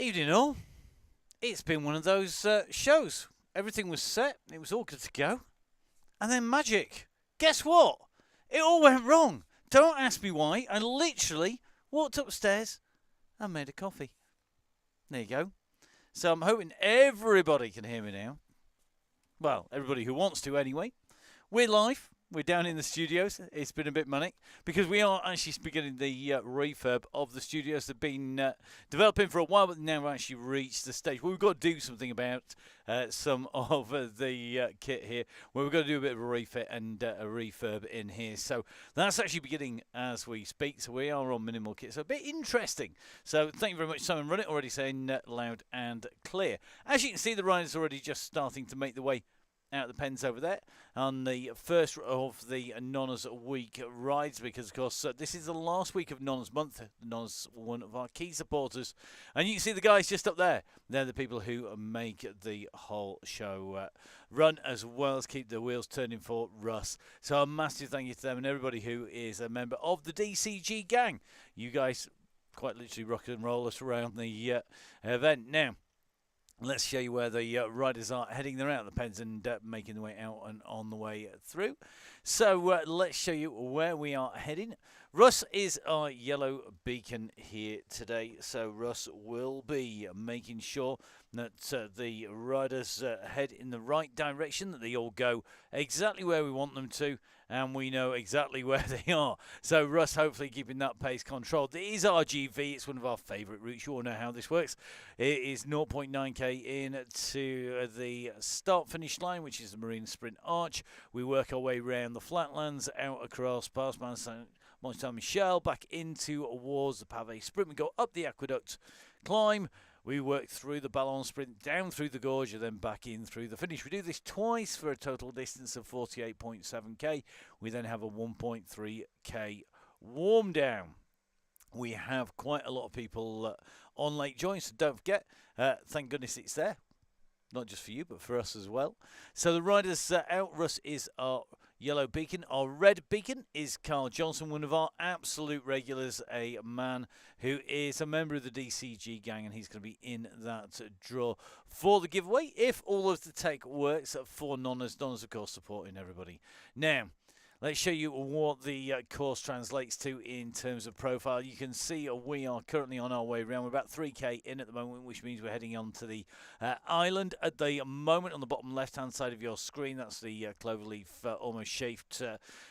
Evening all. It's been one of those shows. Everything was set, it was all good to go. And then magic. Guess what? It all went wrong. Don't ask me why. I literally walked upstairs and made a coffee. There you go. So I'm hoping everybody can hear me now. Well, everybody who wants to anyway. We're live. We're down in the studios. It's been a bit manic because we are actually beginning the refurb of the studios. They've been developing for a while, but now we've actually reached the stage where we've got to do something about some of the kit here, where we've got to do a bit of a refit and a refurb in here. So that's actually beginning as we speak. So we are on minimal kit. So a bit interesting. So thank you very much, Simon Run It, already saying loud and clear. As you can see, the riders already just starting to make the way out the pens over there on the first of the Nonnas Week rides, because of course this is the last week of Nonnas Month. Nonnas, one of our key supporters, and you can see the guys just up there. They're the people who make the whole show run, as well as keep the wheels turning for Russ. So a massive thank you to them and everybody who is a member of the DCG gang. You guys quite literally rock and roll us around the event. Now, let's show you where the riders are heading. They're out of the pens and making their way out and on the way through. So let's show you where we are heading. Russ is our yellow beacon here today. So Russ will be making sure that the riders head in the right direction, that they all go exactly where we want them to, and we know exactly where they are. So Russ hopefully keeping that pace controlled. It is RGV. It's one of our favourite routes. You all know how this works. It is 0.9k in to the start-finish line, which is the Marine Sprint Arch. We work our way around the flatlands, out across past Mont Saint-Michel, back into towards the Pavé Sprint. We go up the aqueduct, climb. We work through the Ballon Sprint, down through the gorge, and then back in through the finish. We do this twice for a total distance of 48.7k. We then have a 1.3k warm down. We have quite a lot of people on late join, so don't forget, thank goodness it's there. Not just for you, but for us as well. So the riders out. Russ is our yellow beacon. Our red beacon is Carl Johnson, one of our absolute regulars, a man who is a member of the DCG gang, and he's going to be in that draw for the giveaway if all of the tech works for Nonnas. Nonnas, of course, supporting everybody. Now, let's show you what the course translates to in terms of profile. You can see we are currently on our way around. We're about 3k in at the moment, which means we're heading on to the island at the moment on the bottom left-hand side of your screen. That's the cloverleaf almost shaped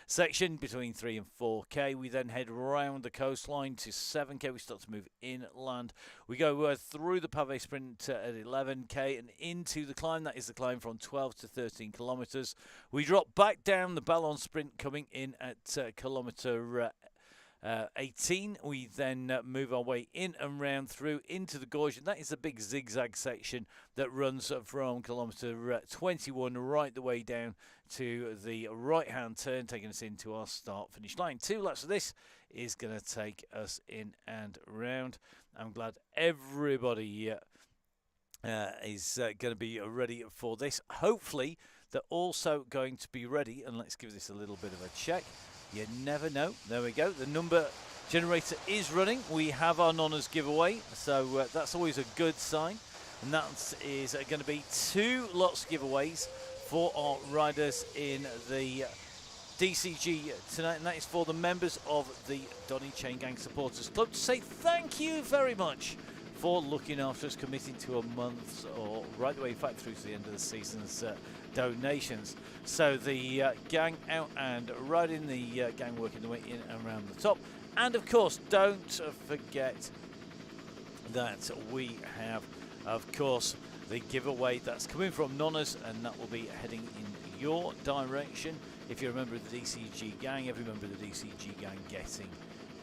section between 3 and 4k. We then head around the coastline to 7k. We start to move inland. We go through the Pavé Sprint at 11k and into the climb. That is the climb from 12 to 13 kilometres. We drop back down the Ballon Sprint, coming in at kilometre 18. We then move our way in and round through into the gorge, and that is the big zigzag section that runs from kilometre 21 right the way down to the right hand turn, taking us into our start finish line. 2 laps of this is going to take us in and round. I'm glad everybody is going to be ready for this. Hopefully they're also going to be ready, and let's give this a little bit of a check. You never know. There we go. The number generator is running. We have our Nonnas giveaway, so that's always a good sign. And that is going to be 2 lots of giveaways for our riders in the DCG tonight, and that is for the members of the Donny Chaingang Supporters Club, to say thank you very much for looking after us, committing to a month or right the way, in fact, through to the end of the season's donations. So the gang out and riding, the gang working their way in and around the top. And of course, don't forget that we have, of course, the giveaway that's coming from Nonnas, and that will be heading in your direction. If you're a member of the DCG gang, every member of the DCG gang getting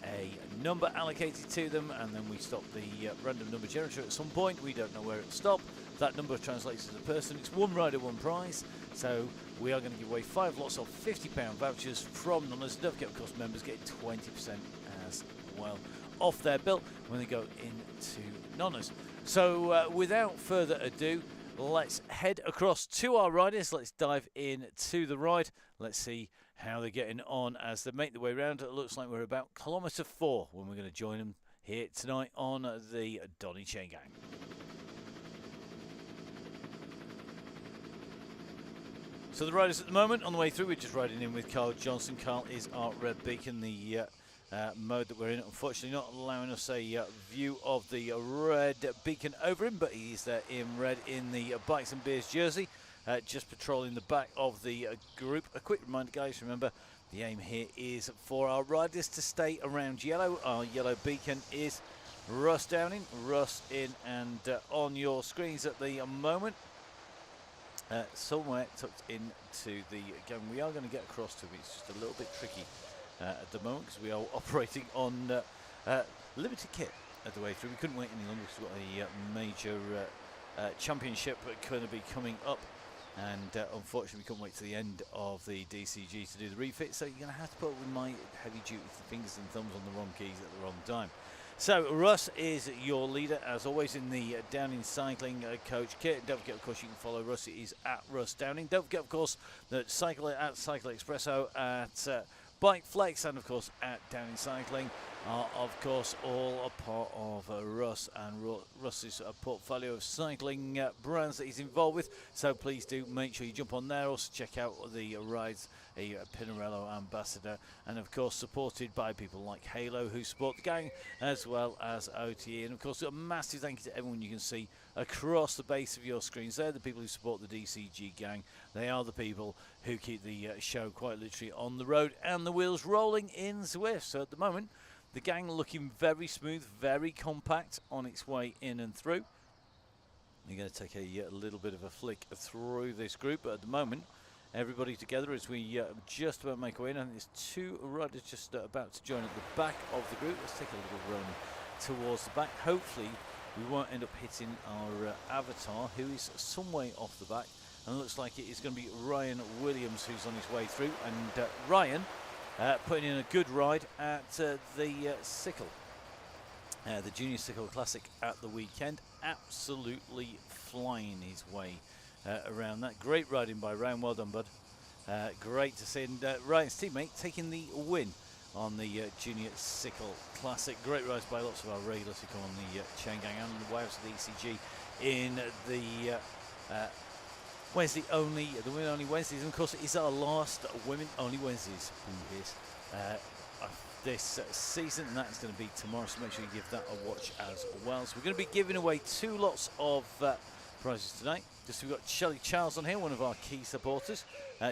a number allocated to them, and then we stop the random number generator at some point. We don't know where it'll stop. That number translates to the person. It's 1 rider, 1 prize. So we are going to give away 5 lots of £50 vouchers from Nonnas. Don't forget, of course, members get 20% as well off their bill when they go into Nonnas. So without further ado, let's head across to our riders. Let's dive in to the ride. Let's see how they're getting on as they make their way around. It looks like we're about kilometre 4 when we're going to join them here tonight on the Donny Chaingang. So the riders at the moment on the way through, we're just riding in with Carl Johnson. Carl is our red beacon, the mode that we're in. Unfortunately not allowing us a view of the red beacon over him, but he's there in red in the Bikes and Beers jersey, just patrolling the back of the group. A quick reminder, guys, remember the aim here is for our riders to stay around yellow. Our yellow beacon is Russ Downing. Russ in and on your screens at the moment. Somewhere tucked into the gang. We are going to get across to it. It's just a little bit tricky at the moment because we are operating on limited kit at the way through. We couldn't wait any longer because we've got a major championship going to be coming up, and unfortunately we couldn't wait to the end of the DCG to do the refit, so you're going to have to put with my heavy duty fingers and thumbs on the wrong keys at the wrong time. So Russ is your leader as always in the Downing Cycling coach kit. Don't forget, of course, you can follow Russ. It is at Russ Downing. Don't forget, of course, that Cycle at Cycle Expresso, at Bike Flex, and of course at Downing Cycling are of course all a part of Russ and Russ's portfolio of cycling brands that he's involved with. So please do make sure you jump on there. Also check out the rides, a Pinarello ambassador, and of course supported by people like Halo who support the gang, as well as OTE. And of course a massive thank you to everyone you can see across the base of your screens. They're the people who support the DCG gang. They are the people who keep the show quite literally on the road and the wheels rolling in Zwift. So at the moment, the gang looking very smooth, very compact on its way in and through. You're going to take a little bit of a flick through this group, but at the moment, everybody together as we just about make our way in. And there's two riders just about to join at the back of the group. Let's take a little run towards the back. Hopefully, we won't end up hitting our avatar, who is some way off the back. And it looks like it is going to be Ryan Williams who's on his way through. And Ryan putting in a good ride at the Sickle, the Junior Sickle Classic at the weekend. Absolutely flying his way around that. Great riding by Ryan. Well done, bud. Great to see. And Ryan's teammate taking the win on the Junior Sickle Classic. Great rides by lots of our regulars who come on the Chaingang and the Wows of the ECG in the Wednesday only, the women only Wednesdays, and of course it is our last women only Wednesdays this season, and that's going to be tomorrow, so make sure you give that a watch as well. So we're going to be giving away two lots of prizes tonight. Just we've got Shelley Charles on here, one of our key supporters.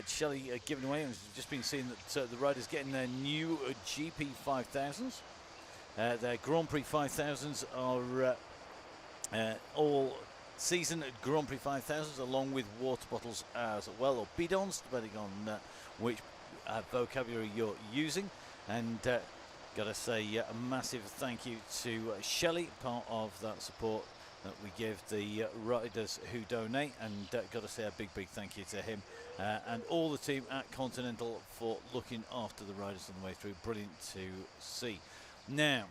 Shelley giving away, and we've just been seeing that the riders getting their new GP 5000s. Their Grand Prix 5000s are all season Grand Prix 5000s, along with water bottles as well, or bidons, depending on which vocabulary you're using. And gotta say a massive thank you to Shelley, part of that support that we give the riders who donate, and gotta say a big thank you to him and all the team at Continental for looking after the riders on the way through. Brilliant to see. Now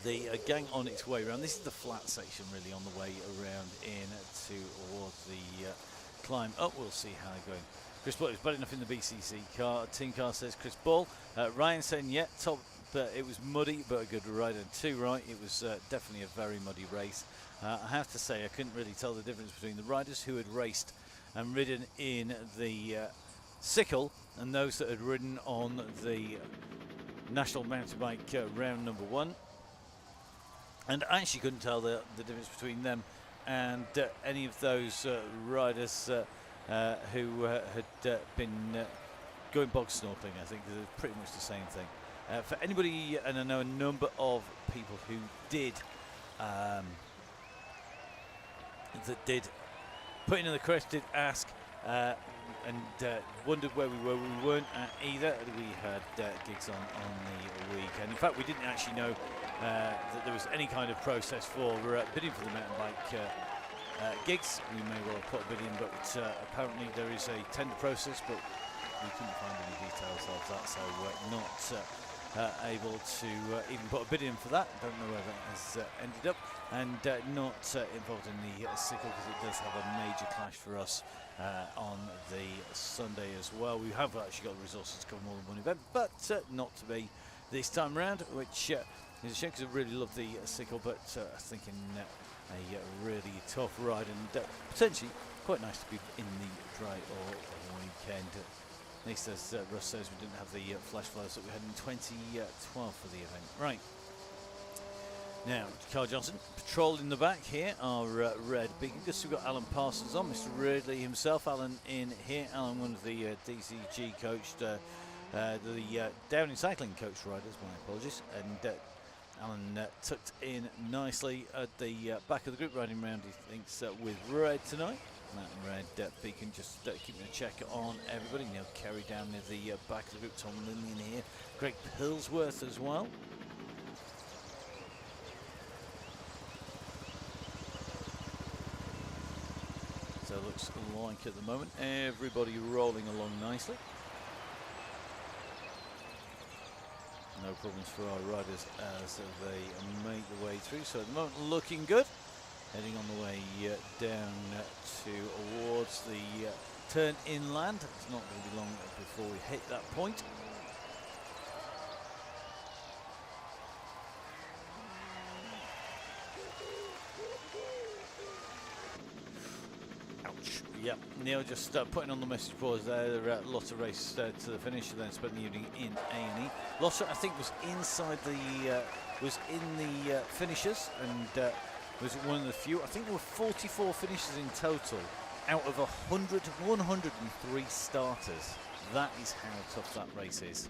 the gang on its way around. This is the flat section really on the way around in towards the climb up. We'll see how they're going. Chris Ball is bad enough in the BCC car. Team car says Chris Ball. Ryan saying yeah, top, but it was muddy, but a good ride. And two right, it was definitely a very muddy race. I have to say I couldn't really tell the difference between the riders who had raced and ridden in the Sickle and those that had ridden on the National Mountain Bike round number 1. And I actually couldn't tell the difference between them and any of those riders who had been going bog snorkeling. I think they're pretty much the same thing. For anybody, and I know a number of people who did that did put in the request, did ask and wondered where we were. We weren't at either. We had gigs on the weekend. In fact, we didn't actually know that there was any kind of process for bidding for the mountain bike gigs. We may well have put a bid in, but apparently there is a tender process, but we couldn't find any details of that, so not able to even put a bid in for that. Don't know where that has ended up, and not involved in the Sickle, because it does have a major clash for us on the Sunday as well. We have actually got the resources to cover more than one event, but not to be this time round, which It's a shame because I really love the sickle, but I was thinking a really tough ride and potentially quite nice to be in the dry all weekend. At least as Russ says, we didn't have the flash flows that we had in 2012 for the event. Right. Now, Carl Johnson, patrol in the back here, our red beacon. Just we've got Alan Parsons on, Mr. Ridley himself. Alan in here. Alan, one of the DCG coached, the Downing cycling coach riders, my apologies. And Alan tucked in nicely at the back of the group, riding around, he thinks, with red tonight. Mountain Red Beacon just keeping a check on everybody. Neil Kerry down near the back of the group. Tom Lillian here. Greg Pillsworth as well. So it looks like at the moment everybody rolling along nicely. No problems for our riders as they make the way through. So at the moment looking good. Heading on the way down towards the turn inland. It's not going to be long before we hit that point. Ouch. Yep, Neil just putting on the message boards there. Lotta raced to the finish and then spent the evening in A&E. Lotta, I think, was inside the in the finishers and was one of the few. I think there were 44 finishers in total out of 103 starters. That is how tough that race is.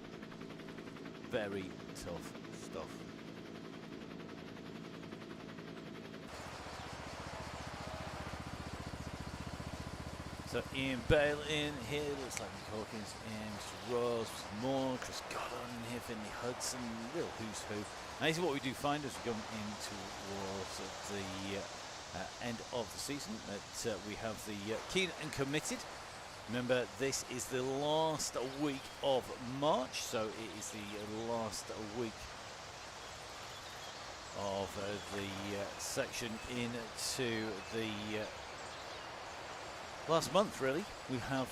Very tough stuff. So Ian Bale in here, looks like Mick Hawkins in, Mr. Rose, Mr. Moore, Chris Godon in here, Finley Hudson, real who's who. And this is what we do find as we go in towards the end of the season, that we have the Keen and Committed. Remember, this is the last week of March, so it is the last week of the section into the last month, really. We have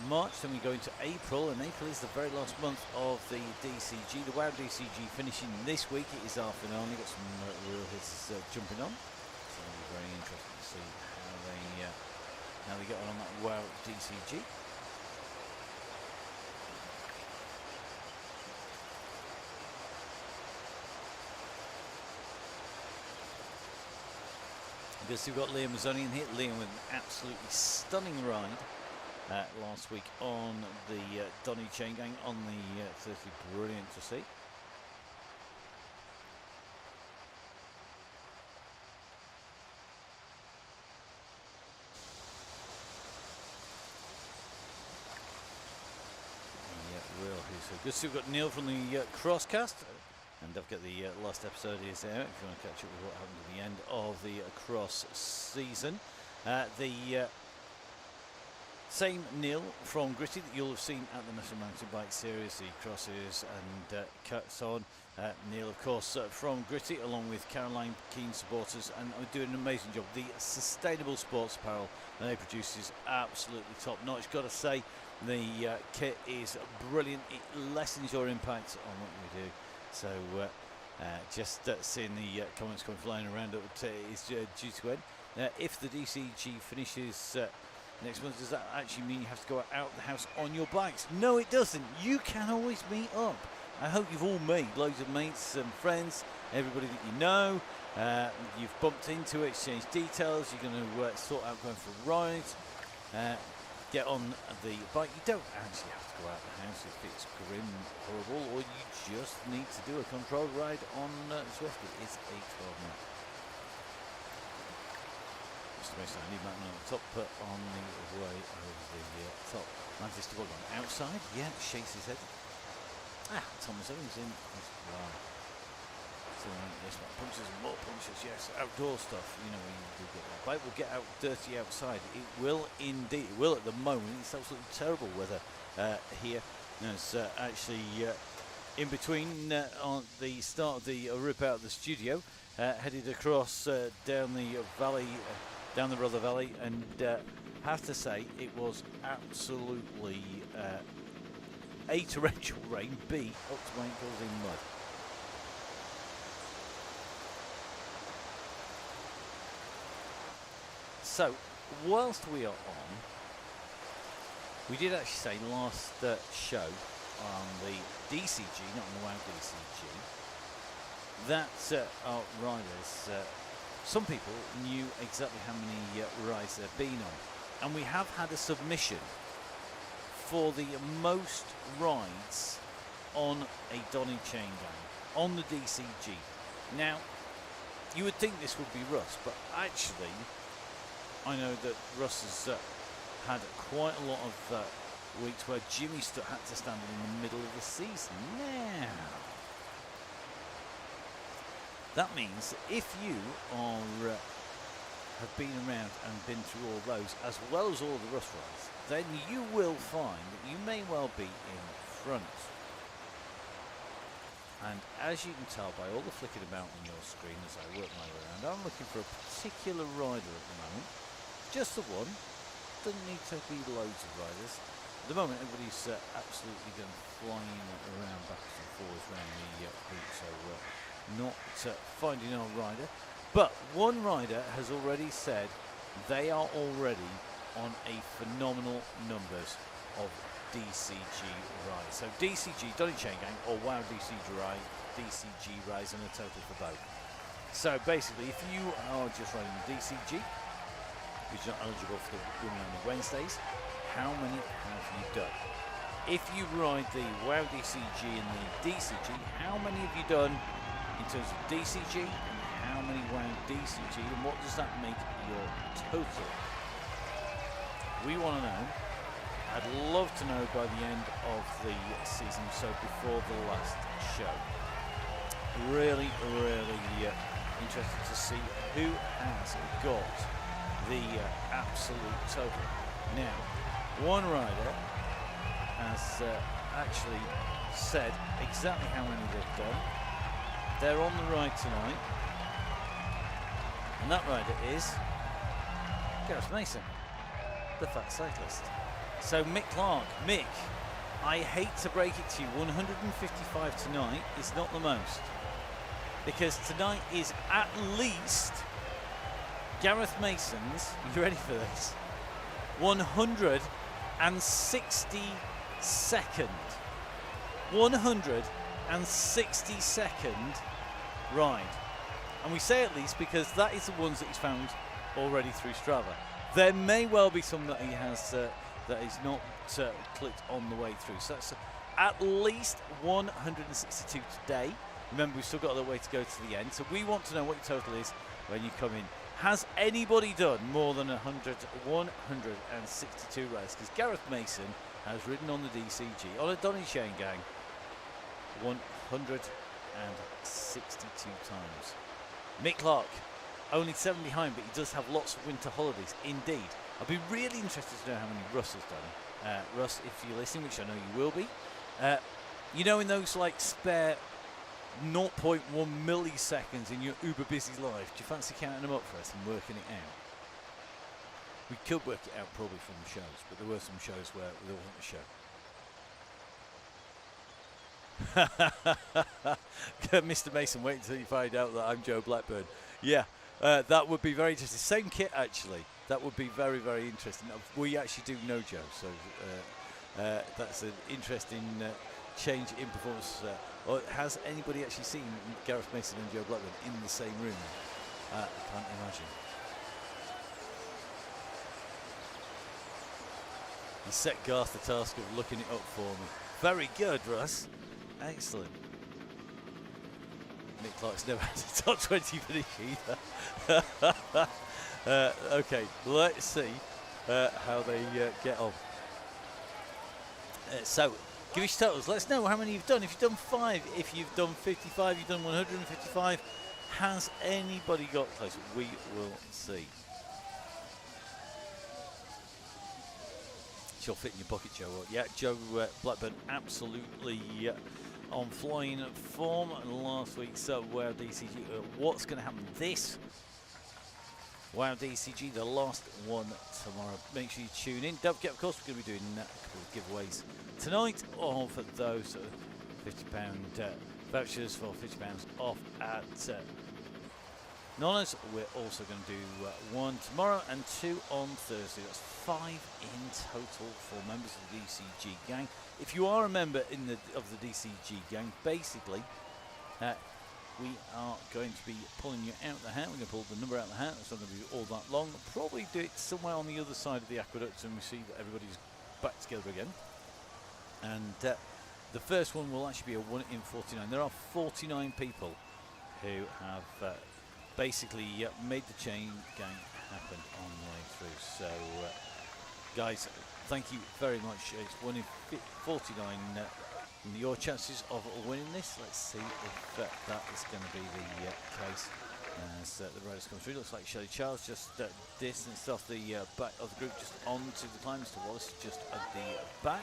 March, then we go into April, and April is the very last month of the DCG. The WOW DCG finishing this week. It is our finale. Got some real hits jumping on. So it'll be very interesting to see how they get on that WOW DCG. Because we've got Liam Mazzoni in here. Liam with an absolutely stunning ride last week on the Donny Chaingang on the Thursday. Brilliant to see. Yeah, real who's so good. So we've got Neil from the Crosscast. And don't forget the last episode is there if you want to catch up with what happened at the end of the cross season. The same Neil from Gritty that you'll have seen at the National Mountain Bike Series, the crosses and so on. Neil, of course, from Gritty, along with Caroline Keane supporters, and doing an amazing job. The sustainable sports apparel they produce is absolutely top notch. Got to say, the kit is brilliant. It lessens your impact on what we do. So just seeing the comments coming flying around it is due to end. If the DCG finishes next month, does that actually mean you have to go out the house on your bikes? No, it doesn't. You can always meet up. I hope you've all made loads of mates and friends, everybody that you know. You've bumped into, exchanged details. You're going to sort out going for a ride. Get on the bike. You don't actually have to go out the house if it's grim, horrible, or you just need to do a controlled ride on Swift. It is a 12-minute. Just to make sure I need Mountain on the top, but on the way over the top. Mantis to walk on outside. Yeah, shakes his head. Thomas Owens in. Wow. So yes, punches and more punches, yes, outdoor stuff, you know, when you do get that bike will get out dirty outside. It will indeed. It will at the moment. It's absolutely terrible weather here. It's actually in between on the start of the rip out of the studio, headed across down the valley, down the Rother Valley, and have to say it was absolutely A, torrential rain, B, up to my ankles in mud. So, whilst we are on, we did actually say last show on the DCG, not on the WoW DCG, that our riders, some people knew exactly how many rides they've been on. And we have had a submission for the most rides on a Donny Chaingang, on the DCG. Now, you would think this would be Russ, but actually, I know that Russ has had quite a lot of weeks where Jimmy had to stand in the middle of the season. Now, that means that if you are have been around and been through all those, as well as all the Russ rides, then you will find that you may well be in front. And as you can tell by all the flicking about on your screen as I work my way around, I'm looking for a particular rider at the moment. Just the one. Doesn't need to be loads of riders. At the moment, everybody's absolutely going flying around backwards and forwards around the group, so not finding our rider. But one rider has already said they are already on a phenomenal numbers of DCG rides. So DCG, Donny Chaingang, or WoW DCG rides and a total for both. So basically, if you are just riding the DCG, which is not eligible for the Women Only Wednesdays, how many have you done? If you ride the WoW DCG and the DCG, how many have you done in terms of DCG, and how many WoW DCG, and what does that make your total? We want to know. I'd love to know by the end of the season, so before the last show. Really, really interested to see who has got the absolute total. Now, one rider has actually said exactly how many they've done. They're on the ride tonight, and that rider is Gareth Mason, the fat cyclist. So Mick Clark, Mick, I hate to break it to you, 155 tonight is not the most, because tonight is at least Gareth Mason's, you ready for this, 162nd ride. And we say at least because that is the ones that he's found already through Strava. There may well be some that he has that is not clicked on the way through. So that's at least 162 today. Remember, we've still got a little way to go to the end. So we want to know what your total is when you come in. Has anybody done more than 162 rides? Because Gareth Mason has ridden on the DCG, on a Donny Chaingang, 162 times. Mick Clark, only 7 behind, but he does have lots of winter holidays, indeed. I'd be really interested to know how many Russ has done. Russ, if you're listening, which I know you will be, you know, in those like spare 0.1 milliseconds in your uber busy life, do you fancy counting them up for us and working it out? We could work it out probably from the shows, but there were some shows where there wasn't a show. Mr. Mason, wait until you find out that I'm Joe Blackburn. Yeah, that would be very interesting. Same kit, actually. That would be very, very interesting. We actually do know Joe, so that's an interesting change in performance. Or has anybody actually seen Gareth Mason and Joe Blackburn in the same room? I can't imagine. You set Garth the task of looking it up for me. Very good, Russ. Excellent. Mick Clark's never had a top 20 finish either. Okay, let's see how they get on. So, give us totals. Let's know how many you've done. If you've done 5, if you've done 55, you've done 155. Has anybody got close? We will see. She'll fit in your bucket, Joe. Yeah, Joe Blackburn absolutely on flying form last week. So, WoW DCG, what's going to happen this WoW DCG, the last one tomorrow. Make sure you tune in. Don't forget, of course, we're going to be doing a couple of giveaways tonight of those £50 vouchers for £50 off at Nonners, we're also going to do 1 tomorrow and 2 on Thursday. That's 5 in total for members of the DCG gang. If you are a member of the DCG gang, basically, we are going to be pulling you out of the hat. We're going to pull the number out of the hat. It's not going to be all that long. Probably do it somewhere on the other side of the aqueduct, and we see that everybody's back together again. And the first one will actually be a 1 in 49. There are 49 people who have basically made the chain gang happen on the way through. So, guys, thank you very much. It's 1 in 49. Your chances of winning this, let's see if that is going to be the case as the riders come through. Looks like Shelley Charles just distanced off the back of the group, just onto the climb. Mr. Wallace just at the back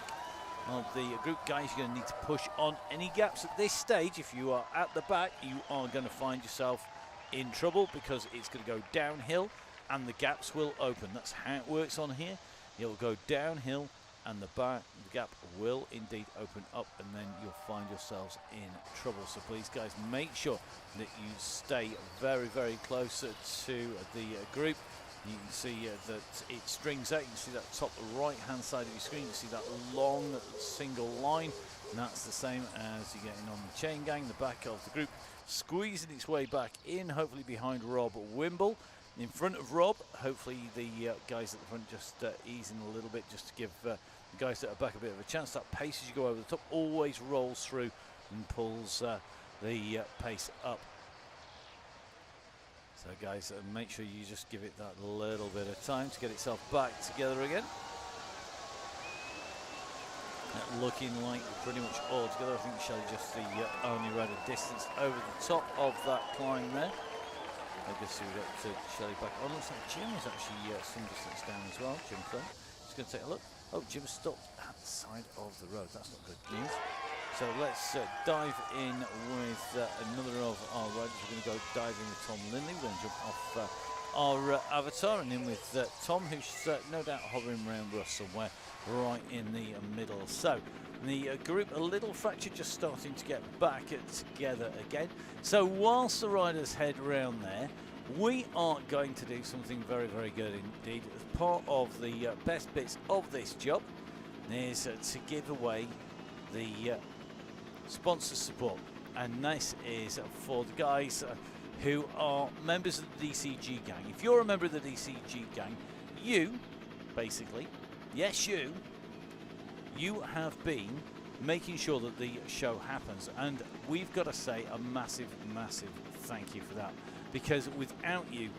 of the group. Guys, you're going to need to push on any gaps at this stage. If you are at the back, you are going to find yourself in trouble because it's going to go downhill and the gaps will open. That's how it works on here. You'll go downhill and the gap will indeed open up, and then you'll find yourselves in trouble. So please, guys, make sure that you stay very, very close to the group. You can see that it strings out. You can see that top right hand side of your screen. You see that long single line, and that's the same as you're getting on the chain gang. The back of the group squeezing its way back in, hopefully behind Rob Wimble. In front of Rob, hopefully the guys at the front just easing a little bit, just to give the guys that are back a bit of a chance. That pace as you go over the top always rolls through and pulls the pace up. So guys, make sure you just give it that little bit of time to get itself back together again. Looking like pretty much all together. I think Shelley just the only rider distance over the top of that climb there. I guess we got Shelley back on. Looks like Jim is actually some distance down as well. Jim Thorne. Just going to take a look. Oh, Jim stopped at the side of the road. That's not good news. So let's dive in with another of our riders. We're going to go dive in with Tom Lindley. We're going to jump off our avatar and in with Tom, who's no doubt hovering around Russ somewhere right in the middle. So the group a little fractured, just starting to get back together again. So whilst the riders head round there, we are going to do something very, very good indeed. As part of the best bits of this job is to give away the sponsor support, and this is for the guys who are members of the DCG gang. If you're a member of the DCG gang, you basically, yes you have been making sure that the show happens, and we've got to say a massive, massive thank you for that, because without you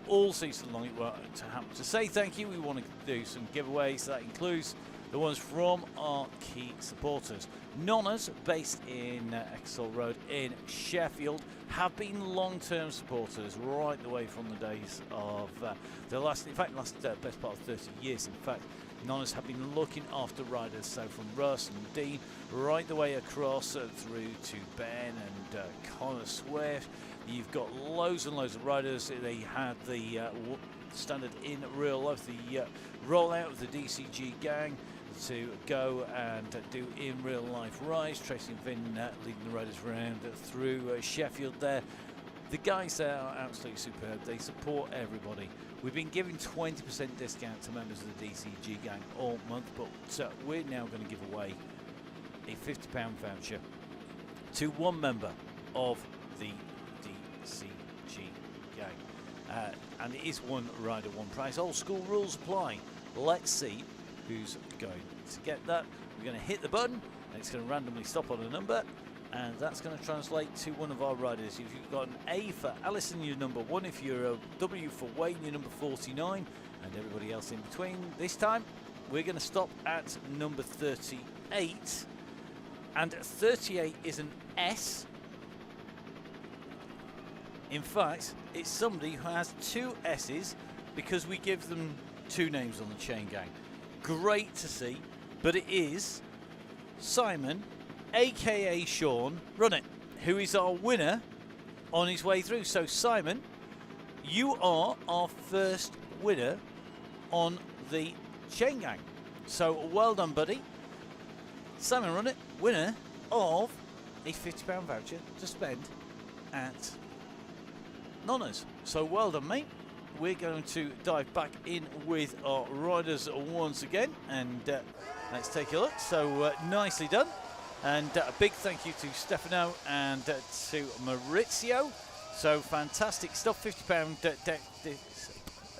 all season long it won't to happen. To say thank you, we want to do some giveaways. That includes the ones from our key supporters. Nonners, based in Exeter Road in Sheffield, have been long-term supporters right the way from the days of the last best part of 30 years. In fact, Nonners have been looking after riders, so from Russ and Dean right the way across through to Ben and Connor Swift. You've got loads and loads of riders. They had the standard in real life, the rollout of the DCG gang to go and do in real life rides. Tracy and Vin leading the riders around through Sheffield there. The guys there are absolutely superb. They support everybody. We've been giving 20% discount to members of the DCG gang all month, but we're now going to give away a £50 voucher to one member of the DCG gang. And it is one rider, one price. Old school rules apply. Let's see who's going to get that. We're going to hit the button and it's going to randomly stop on a number, and that's going to translate to one of our riders. If you've got an A for Alison, you're number 1. If you're a W for Wayne, you're number 49, and everybody else in between. This time we're going to stop at number 38, and 38 is an S. In fact, it's somebody who has 2 S's because we give them 2 names on the chain gang. Great to see, but it is Simon, aka Sean, Run It, who is our winner on his way through. So Simon, you are our first winner on the chain gang. So well done, buddy. Simon Run It, winner of a £50 voucher to spend at Nonners. So well done, mate. We're going to dive back in with our riders once again, and let's take a look. So nicely done, and a big thank you to Stefano and to Maurizio. So fantastic stuff. £50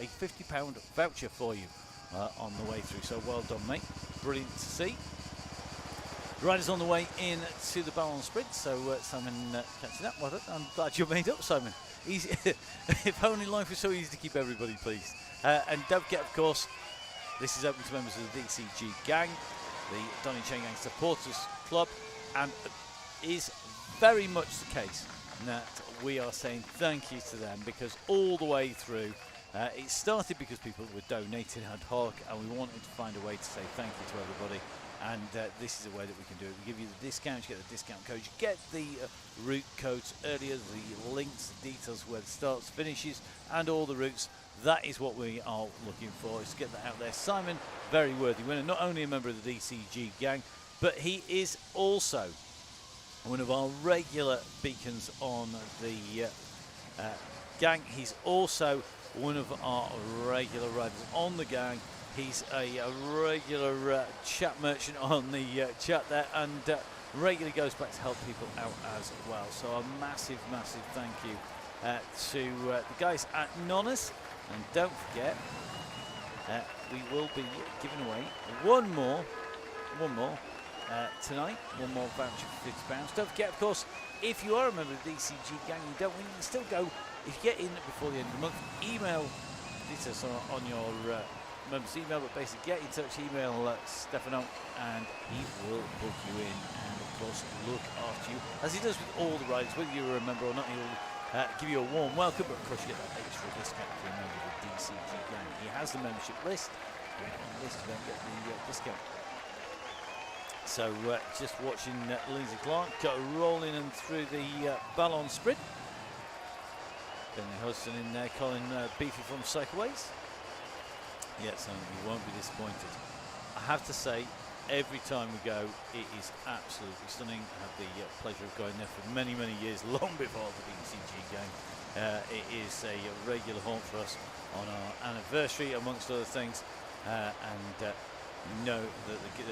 a £50 voucher for you on the way through. So well done, mate. Brilliant to see. Riders on the way in to the Ballon Sprint. So Simon catching up. Well done. I'm glad you made up, Simon. Easy. If only life was so easy to keep everybody pleased. And don't forget, of course, this is open to members of the DCG gang, the Donny Chaingang Supporters Club, and is very much the case that we are saying thank you to them, because all the way through it started because people were donating ad hoc, and we wanted to find a way to say thank you to everybody. And this is a way that we can do it. We give you the discounts, you get the discount codes, you get the route codes earlier, the links, the details where it starts, finishes, and all the routes. That is what we are looking for, is to get that out there. Simon, very worthy winner, not only a member of the DCG gang, but he is also one of our regular beacons on the gang. He's also one of our regular riders on the gang. He's a regular chat merchant on the chat there, and regularly goes back to help people out as well. So a massive, massive thank you to the guys at Nonners. And don't forget, we will be giving away one more tonight, one more voucher for £50. Don't forget, of course, if you are a member of the DCG gang, you don't win, you can still go. If you get in before the end of the month, email details on your members' email, but basically get in touch, email Stefano, and he will book you in, and of course look after you, as he does with all the riders, whether you're a member or not. He'll give you a warm welcome, but of course you get that extra discount if you're a member of the DCG gang. He has the membership list, on the list you don't get the discount. So just watching Lindsay Clark rolling and through the Ballon Sprint. Bentley Hudson in there, Colin Beefy from Cycleways. Yes, you won't be disappointed. I have to say, every time we go, it is absolutely stunning. I had the pleasure of going there for many, many years, long before the DCG game. It is a regular haunt for us on our anniversary, amongst other things, and you know that they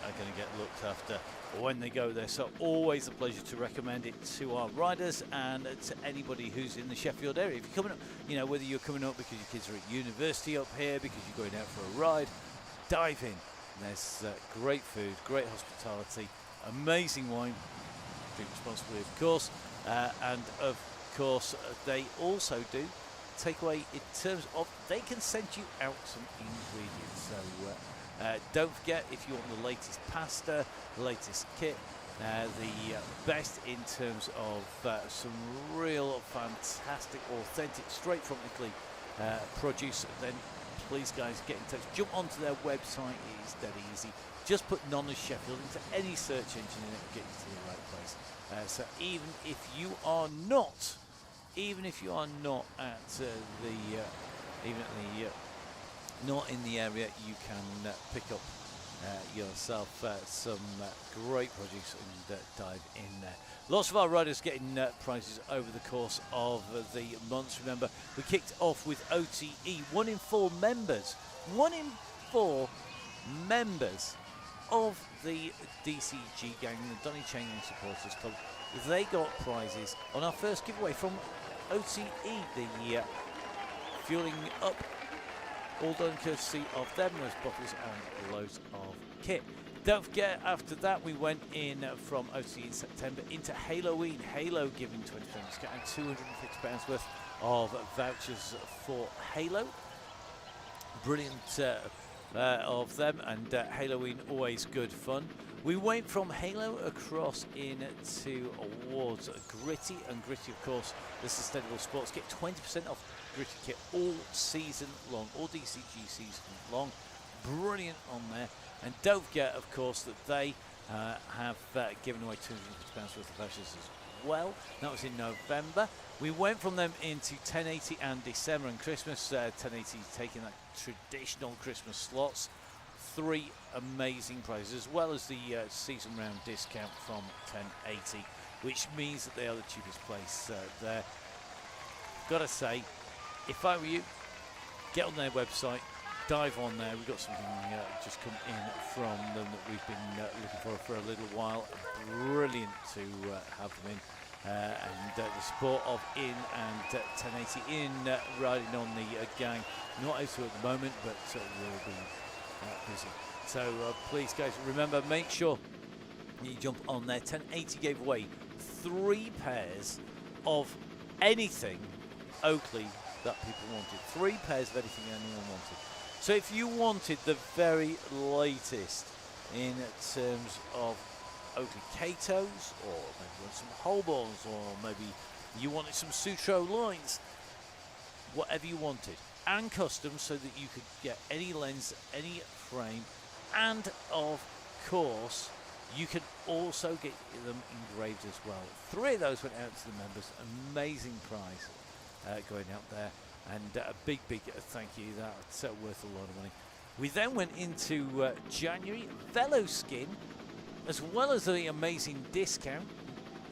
are going to get looked after when they go there. So always a pleasure to recommend it to our riders and to anybody who's in the Sheffield area. If you're coming up, you know, whether you're coming up because your kids are at university up here, because you're going out for a ride, dive in. There's great food, great hospitality, amazing wine, drink responsibly of course, and of course they also do takeaway in terms of they can send you out some ingredients. So don't forget, if you want the latest pasta, the latest kit, the best in terms of some real fantastic, authentic, straight from Italy produce, then please guys get in touch. Jump onto their website, it is dead easy. Just put Nonners Sheffield into any search engine and it will get you to the right place. So even if you are not at not in the area, you can pick up yourself some great produce and dive in there. Lots of our riders getting prizes over the course of the months. Remember, we kicked off with OTE. 1 in 4 members of the DCG gang, the Donny Chaingang Supporters Club, they got prizes on our first giveaway from OTE, the fueling up, all done courtesy of them. Those bottles and loads of kit. Don't forget, after that we went in from OTE in September into Halloween. Halo giving 20% discount and £250 worth of vouchers for Halo. Brilliant of them, and Halloween always good fun. We went from Halo across into awards Gritty, and Gritty of course the Sustainable Sports. Get 20% off Gritty kit all season long, all DCG season long. Brilliant on there. And don't forget of course that they have given away £250 worth of vouchers as well. That was in November. We went from them into 1080 and December and Christmas. 1080 taking that traditional Christmas slots. 3 amazing prizes, as well as the season round discount from 1080, which means that they are the cheapest place there. Gotta say, if I were you, get on their website, dive on there. We've got something just come in from them that we've been looking for a little while. Brilliant to have them in. And the support of In and 1080 In riding on the gang. Not able to at the moment, but will be busy. So please, guys, remember, make sure you jump on there. 1080 gave away 3 pairs of anything Oakley that people wanted. 3 pairs of anything anyone wanted. So if you wanted the very latest in terms of Oakley Katos, or maybe you want some Holborns, or maybe you wanted some Sutro lines, whatever you wanted, and custom, so that you could get any lens, any frame, and of course you can also get them engraved as well. 3 of those went out to the members. Amazing prize going out there, and a big thank you. That's worth a lot of money. We then went into January, Velo Skin, as well as the amazing discount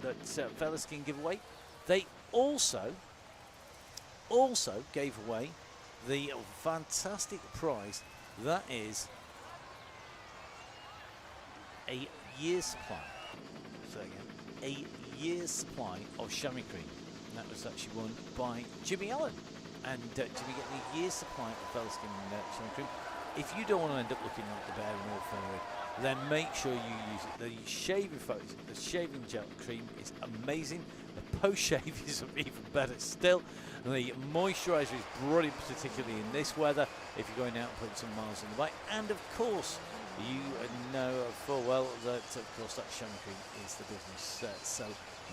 that Velo Skin give away. They also gave away the fantastic prize that is a year's supply. So again, a year's supply of chamois cream. And that was actually won by Jimmy Allen. And Jimmy getting a year's supply of Velo Skin chamois cream. If you don't want to end up looking like the bear in all fairy, then make sure you use it. The shaving gel cream is amazing. The post-shave is even better still. And the moisturiser is brilliant, particularly in this weather, if you're going out and putting some miles on the bike. And of course, you know full well that, of course, that chamois cream is the business. So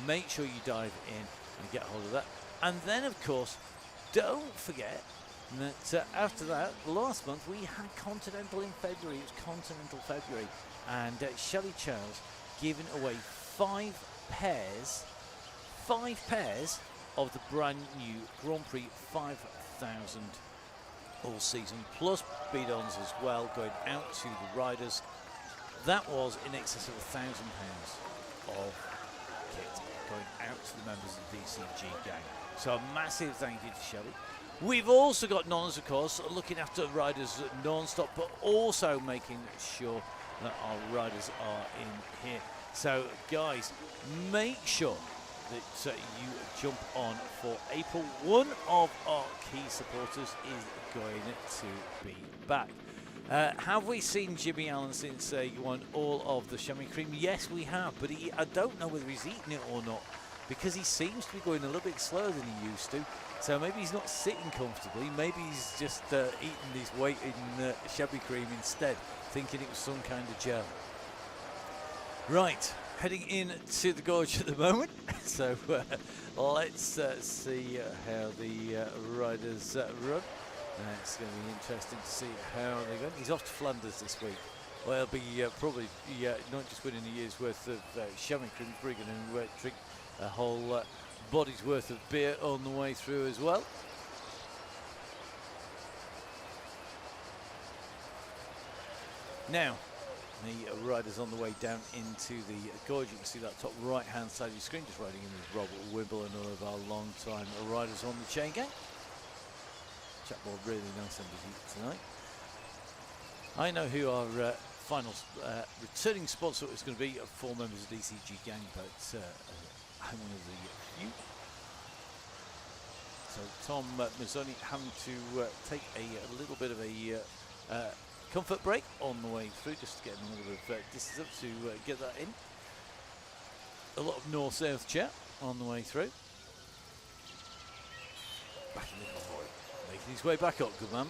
make sure you dive in and get hold of that. And then, of course, don't forget that after that, last month we had Continental in February. It was Continental February, and Shelley Charles giving away 5 pairs of the brand new Grand Prix 5000 all season, plus bidons as well, going out to the riders. That was in excess of £1,000 of kit going out to the members of the DCG gang. So a massive thank you to Shelley. We've also got Nons, of course, looking after riders non-stop, but also making sure that our riders are in here. So, guys, make sure that you jump on for April. One of our key supporters is going to be back. Have we seen Jimmy Allen since he won all of the chamois cream? Yes, we have, but I don't know whether he's eaten it or not, because he seems to be going a little bit slower than he used to. So maybe he's not sitting comfortably. Maybe he's just eating his weight in chamois cream instead, thinking it was some kind of gel. Right, heading in to the gorge at the moment. So let's see how the riders run. It's going to be interesting to see how they go. He's off to Flanders this week. Well, he'll be probably not just winning a year's worth of chamois cream, but going to drink a whole body's worth of beer on the way through as well. Now, the riders on the way down into the gorge. You can see that top right hand side of your screen, just riding in with Robert Wimble, another of our long time riders on the Chaingang. Chatboard really nice and busy tonight. I know who our final returning sponsor is going to be, 4 members of DCG gang, but I'm one of the few. So Tom Mazzoni having to take a little bit of a comfort break on the way through, just getting a little bit of distance up to get that in. A lot of north-south chat on the way through. Back in the convoy, making his way back up, good man.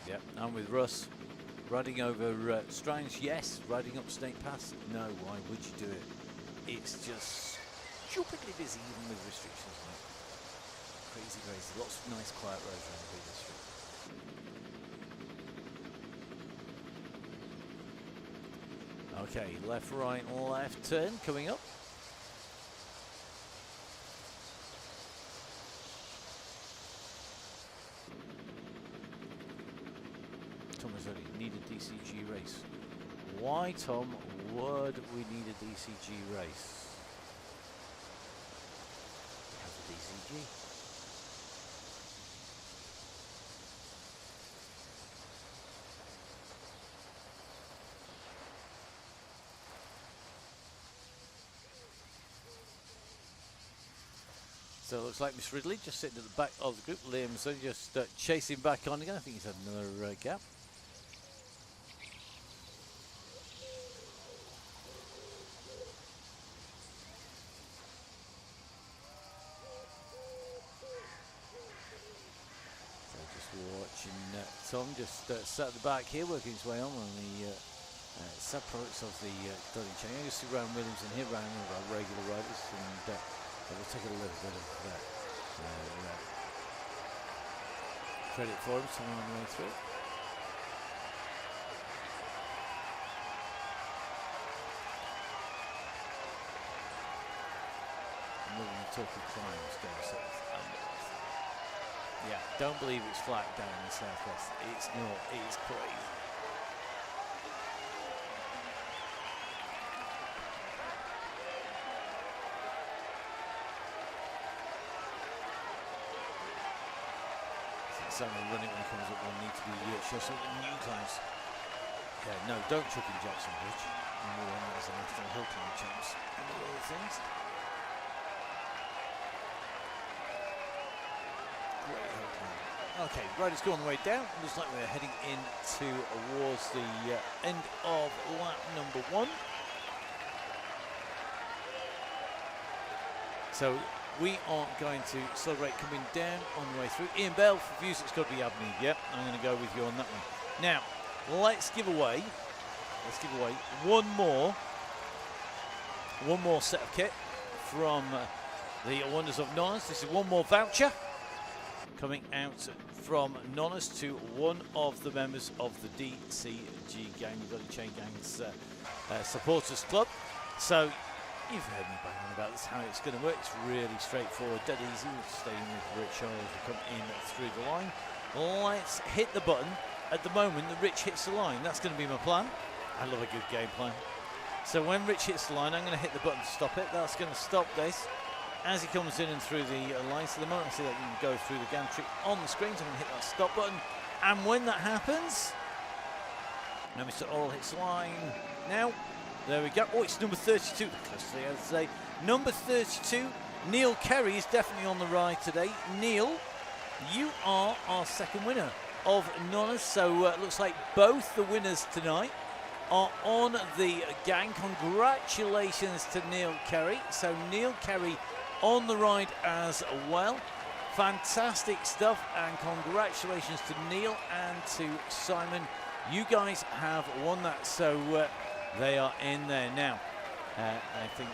Yep, I'm with Russ. Riding over Strange, yes. Riding up Snake Pass, no. Why would you do it? It's just stupidly busy, even with restrictions, mate. Crazy, crazy. Lots of nice, quiet roads around the big district. Okay, left, right, left turn coming up. Thomas only need a DCG race Why, Tom, would we need a DCG race? We have a DCG. So it looks like Miss Ridley just sitting at the back of the group. Liam's just chasing back on again. I think he's had another gap. So just watching Tom just sat at the back here, working his way on the sub-products of the Donny Chaingang. You see Ryan Williams in here, Ryan, one of our regular riders, and we'll take a little bit of credit for him somewhere on the way through. And we're going to talk of climbs down south. Yeah, don't believe it's flat down in the southwest. It's not. It's crazy. Simon running when he comes up will need to be show some new climbs. Okay, no, don't chuck in Jackson Bridge. There's a National Hill Climb champs and all other things. Great hill climb. Okay, riders go on the way down. Looks like we're heading in towards the end of lap number 1. So we are going to celebrate coming down on the way through. Ian Bell for views, it's got to be Abney. Yep, I'm going to go with you on that one. Now, let's give away one more set of kit from the Wonders of Nonnas. This is one more voucher coming out from Nonnas to one of the members of the DCG gang. You've got the Chaingang's supporters club. So you've heard me bang on about this, how it's going to work. It's really straightforward, dead easy. We're staying with Rich as we come in through the line. Let's hit the button. At the moment, the Rich hits the line. That's going to be my plan. I love a good game plan. So when Rich hits the line, I'm going to hit the button to stop it. That's going to stop this as he comes in and through the line. So the moment I see that you can go through the gantry on the screen, so I'm going to hit that stop button. And when that happens, now Mr. Oral hits the line. Now, there we go. Oh, it's number 32. Close to the end today. Number 32, Neil Kerry is definitely on the ride today. Neil, you are our second winner of Nonnas. So it looks like both the winners tonight are on the gang. Congratulations to Neil Kerry. So Neil Kerry on the ride as well. Fantastic stuff, and congratulations to Neil and to Simon. You guys have won that. So they are in there now. I think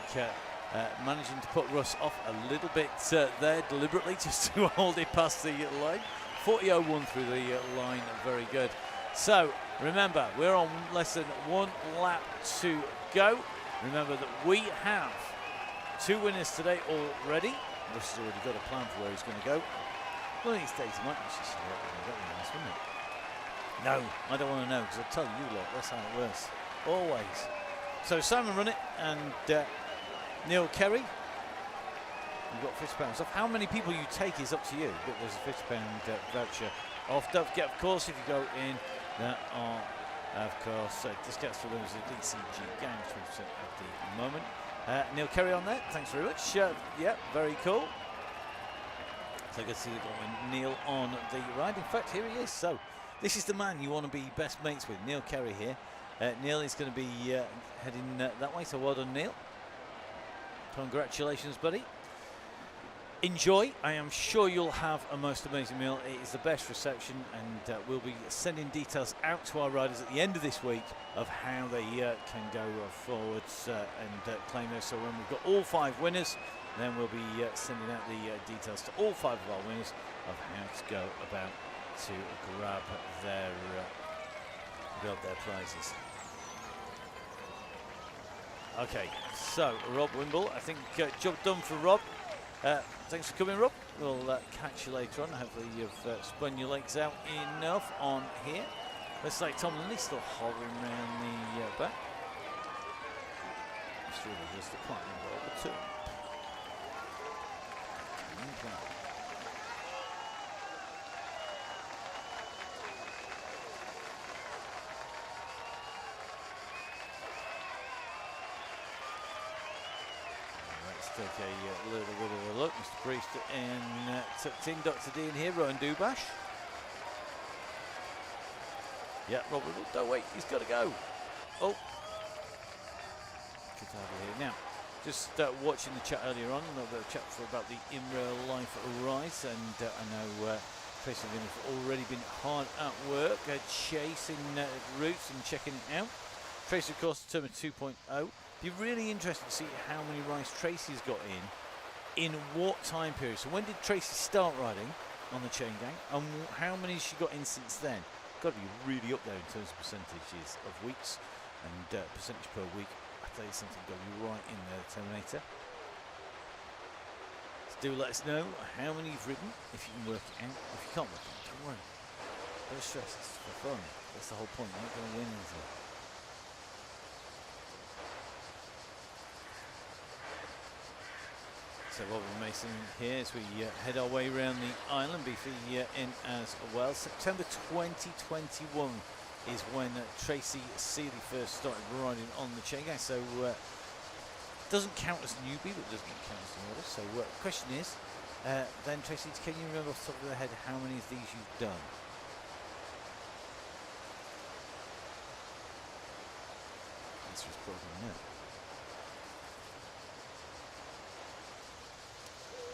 managing to put Russ off a little bit there deliberately just to hold it past the line. 40.01 through the line, very good. So remember, we're on less than 1 lap to go. Remember that we have 2 winners today already. Russ has already got a plan for where he's going to go. Well, he's dating, might be just nice, wouldn't it? No, I don't want to know, because I'll tell you lot, that's how it works. Always. So Simon run it, and Neil Kerry, you've got £50 off. How many people you take is up to you, but there's a £50 voucher off. Don't forget, of course, if you go in, there are, of course, discounts for those of the DCG gang, 20% at the moment. Neil Kerry on there, thanks very much. Yeah, very cool. So good to see you got Neil on the ride. In fact, here he is. So this is the man you want to be best mates with, Neil Kerry here. Neil is going to be heading that way, so well done, Neil. Congratulations, buddy. Enjoy. I am sure you'll have a most amazing meal. It is the best reception, and we'll be sending details out to our riders at the end of this week of how they can go forwards and claim those. So when we've got all 5 winners, then we'll be sending out the details to all 5 of our winners of how to go about to grab their prizes. Okay, so Rob Wimble, I think job done for Rob. Thanks for coming, Rob. We'll catch you later on. Hopefully you've spun your legs out enough on here. Looks like Tom Lindley still hovering around the back. It's really just the climbing ball, too. Let's take a little bit of a look. Mr. Priest and tucked in Dr. D in here, Rowan Dubash. Yeah, Robert, don't wait, he's got to go. Oh. Get out of here. Now, just watching the chat earlier on, a little bit of chat about the In Real Life Rise, and I know Tracy and Vin have already been hard at work, chasing routes and checking it out. Tracy, of course, determined 2.0. Be really interesting to see how many rides Tracy's got in what time period. So when did Tracy start riding on the Chaingang, and how many has she got in since then? Got to be really up there in terms of percentages of weeks and percentage per week. I tell you something, got to be right in there, Terminator. So do let us know how many you've ridden, if you can work it out. If you can't work it out, don't worry. Don't stress, it's for fun. That's the whole point. You're not going to win anything. So Robin Mason here as we head our way around the island. Beefy in as well. September 2021 is when Tracy Seeley first started riding on the Chaingang. So doesn't count as a newbie, but doesn't count as an order. So the question is, then Tracy, can you remember off the top of your head how many of these you've done? Answer is probably no.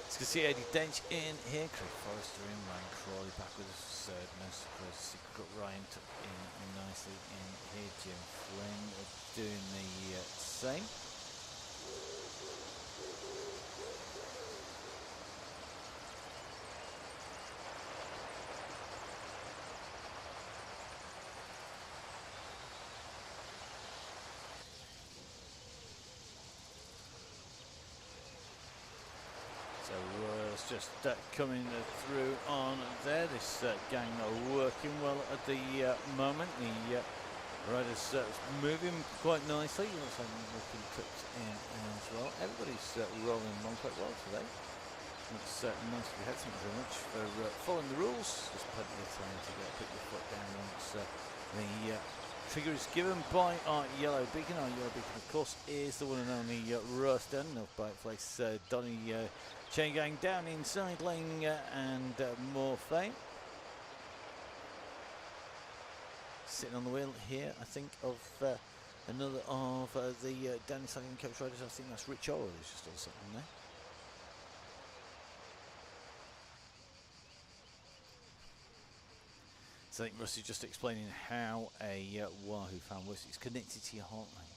Let's go see Eddie Dench in here, Craig Forrester in, Ryan Crawley back with us, no surprise, Secret Ryan took in nicely in here, Jim Flynn doing the same. So it's just coming through on there. This gang are working well at the moment. The riders moving quite nicely. Looks like looking tucked in as well. Everybody's rolling along quite well today. It's nice to be had. Thank you very much for following the rules. Just plenty of time to put your foot down once the trigger is given by our yellow beacon. Our yellow beacon, of course, is the one and only Russ Dunn of Bikeface Donny Chaingang down inside lane and more fame. Sitting on the wheel here, I think, of another of the Danny Cycling Coach riders. I think that's Rich Orwell who's just also on there. So I think Russ is just explaining how a Wahoo fan works. It's connected to your heart rate.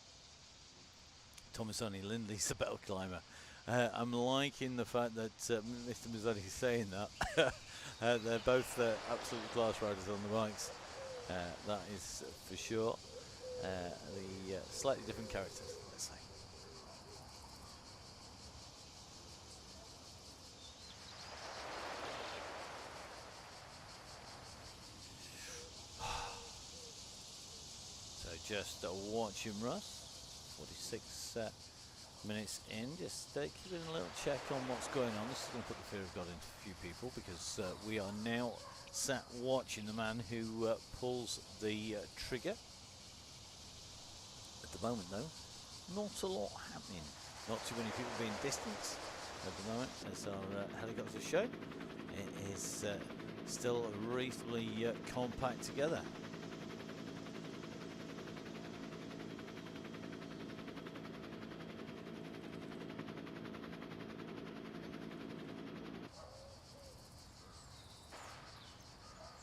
Thomas Only Lindley's a battle climber. I'm liking the fact that Mr. Mazzoni is saying that. They're both absolute class riders on the bikes. That is for sure. The slightly different characters, let's say. So just watching Russ. 46 minutes in, just keeping a little check on what's going on. This is going to put the fear of God into a few people, because we are now sat watching the man who pulls the trigger. At the moment though, not a lot happening. Not too many people being distanced at the moment, as our helicopters show. It is still reasonably compact together.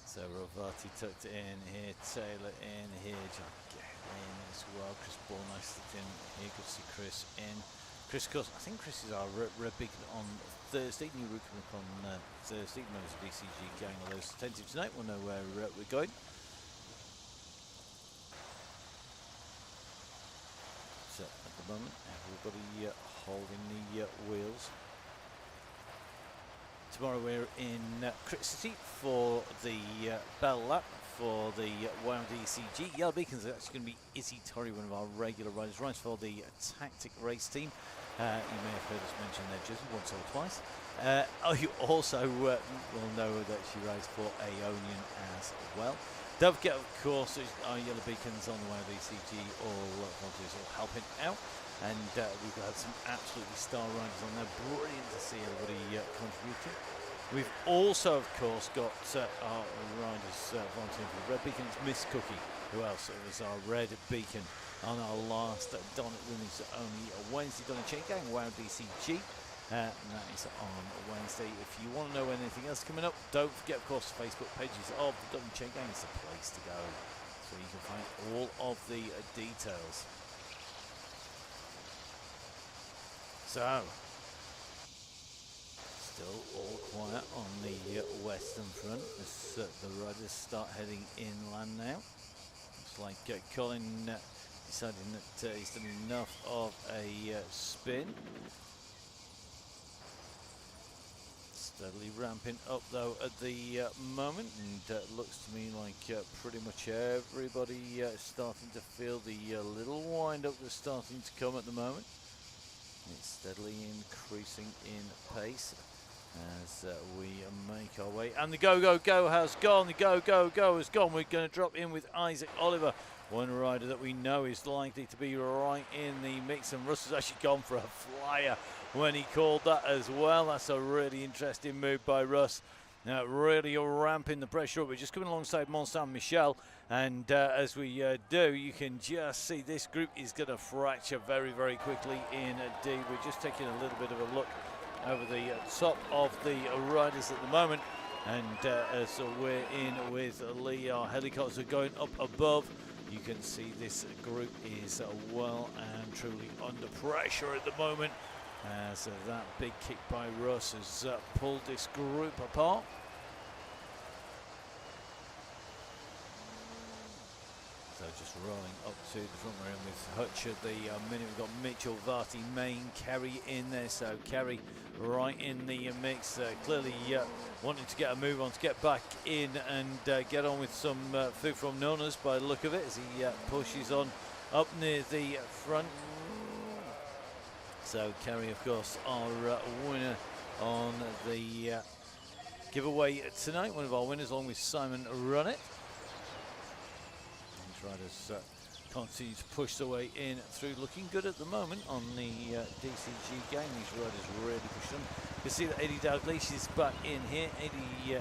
So Rovati tucked in here, Taylor in here, John in as well, Chris Bornice tucked in here, good to see Chris in. Chris, of course, I think Chris is our red beacon on Thursday, new route coming up on Thursday, members of BCG going all those attentive tonight, we'll know where we're going. So at the moment, everybody holding the wheels. Tomorrow we're in Crick City for the Bell Lap for the WoW DCG. Yellow Beacons are actually going to be Izzy Torrey, one of our regular riders. Rides for the Tactic Race Team. You may have heard us mention their jersey once or twice. You also will know that she rides for Aeonian as well. Don't forget, of course, our Yellow Beacons on the WoW DCG, all volunteers all helping out. And we've had some absolutely star riders on there. Brilliant to see everybody contributing. We've also, of course, got our riders volunteering for the Red Beacon. It's Miss Cookie, who else? It was our Red Beacon on our last Donny Women's Only Wednesday Donny Chaingang, WoW DCG. And that is on Wednesday. If you want to know anything else coming up, don't forget, of course, the Facebook pages of Donny Chaingang is the place to go. So you can find all of the details. So, still all quiet on the western front as the riders start heading inland now. Looks like Colin deciding that he's done enough of a spin. Steadily ramping up though at the moment, and looks to me like pretty much everybody starting to feel the little wind up that's starting to come at the moment. It's steadily increasing in pace as we make our way. And the go has gone. The go has gone. We're going to drop in with Isaac Oliver, one rider that we know is likely to be right in the mix. And Russ has actually gone for a flyer when he called that as well. That's a really interesting move by Russ. Really ramping the pressure up. We're just coming alongside Mont Saint-Michel, and as we do, you can just see this group is going to fracture very, very quickly indeed. We're just taking a little bit of a look over the top of the riders at the moment, and as we're in with Lee, our helicopters are going up above. You can see this group is well and truly under pressure at the moment, as that big kick by Russ has pulled this group apart. So just rolling up to the front room with Hutch at the minute. We've got Mitchell, Varty, Main, Kerry in there. So Kerry right in the mix. Clearly wanting to get a move on, to get back in and get on with some food from Nona's by the look of it, as he pushes on up near the front. So Kerry, of course, our winner on the giveaway tonight. One of our winners, along with Simon Runnett. Riders continue to push their way in through, looking good at the moment on the DCG game. These riders really push them. You can see that Eddie Dalglish is back in here. Eddie, yeah,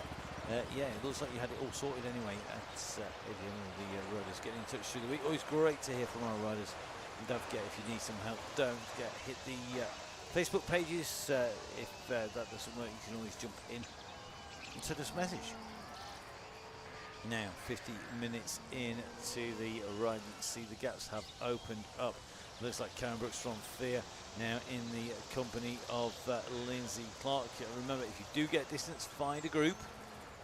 it looks like you had it all sorted anyway. That's Eddie and all the riders getting in touch through the week. Always great to hear from our riders. And don't forget, if you need some help, don't forget, hit the Facebook pages. If that doesn't work, you can always jump in and send us a message. Now 50 minutes into the ride, you can see the gaps have opened up. Looks like Karen Brooks from Fear now in the company of Lindsay Clark. Remember, if you do get distance, find a group,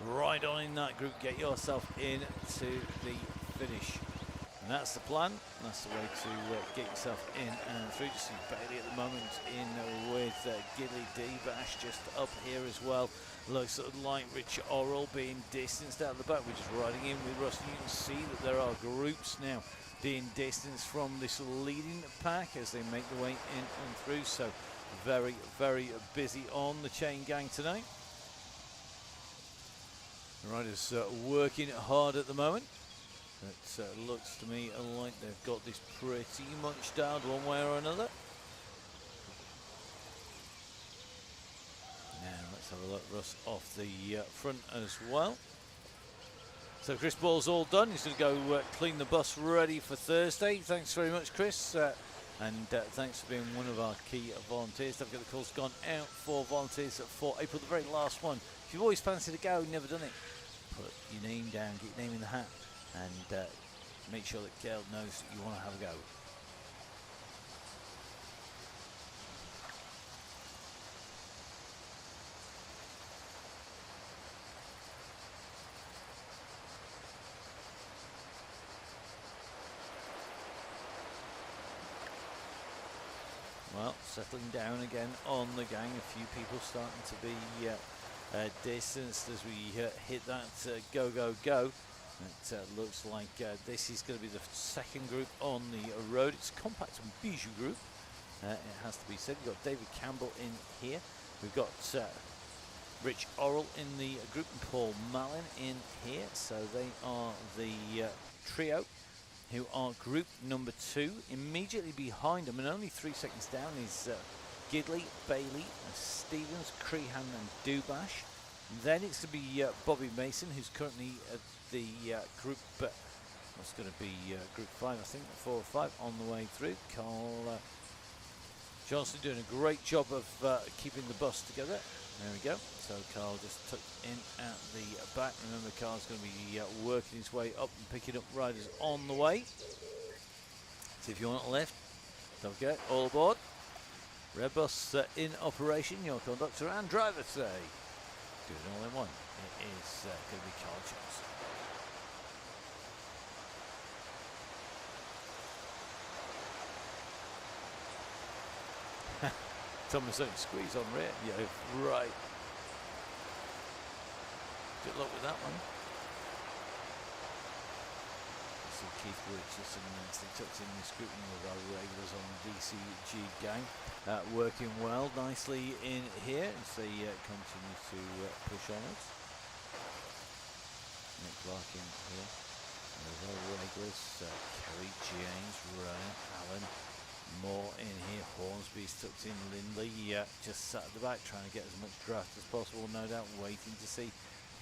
ride on in that group, get yourself into the finish. And that's the plan. That's the way to get yourself in and through. You see Bailey at the moment in with Gidley D. Bash just up here as well. Looks like Richard Orrell being distanced out of the back. We're just riding in with Russ. You can see that there are groups now being distanced from this leading pack as they make their way in and through. So very, very busy on the Chaingang tonight. The riders working hard at the moment. It looks to me like they've got this pretty much dialed one way or another. Now let's have a look. Russ off the front as well. So Chris Ball's all done. He's going to go clean the bus ready for Thursday. Thanks very much, Chris. And thanks for being one of our key volunteers. Don't forget the call's gone out for volunteers for April, the very last one. If you've always fancied to go, never done it, put your name down, get your name in the hat, and make sure that Gail knows that you want to have a go. Well, settling down again on the gang. A few people starting to be distanced as we hit that go. It looks like this is going to be the second group on the road. It's a compact and bijou group, it has to be said. We've got David Campbell in here. We've got Rich Orrell in the group and Paul Mallin in here. So they are the trio who are group number 2. Immediately behind them and only 3 seconds down is Gidley, Bailey, Stevens, Crehan and Dubash. Then it's to be Bobby Mason, who's currently at the group, what's going to be group 5, I think, 4 or 5 on the way through. Carl Johnson doing a great job of keeping the bus together. There we go. So Carl just tucked in at the back. Remember, Carl's going to be working his way up and picking up riders on the way. So if you want a lift, don't forget, all aboard. Red bus in operation. Your conductor and driver today. Do it all in one. It is going to be Carl Johnson. Thomas don't squeeze on rear. Yeah, right. Good luck with that one. See Keith Richardson nicely tucked in this group with our regulars on the DCG gang. Working well, nicely in here as they continue to push onwards. Nick Clark in here. There's our regulars, Kerry, James, Ryan, Allen. More in here. Hornsby's tucked in. Lindley just sat at the back trying to get as much draft as possible, no doubt, waiting to see if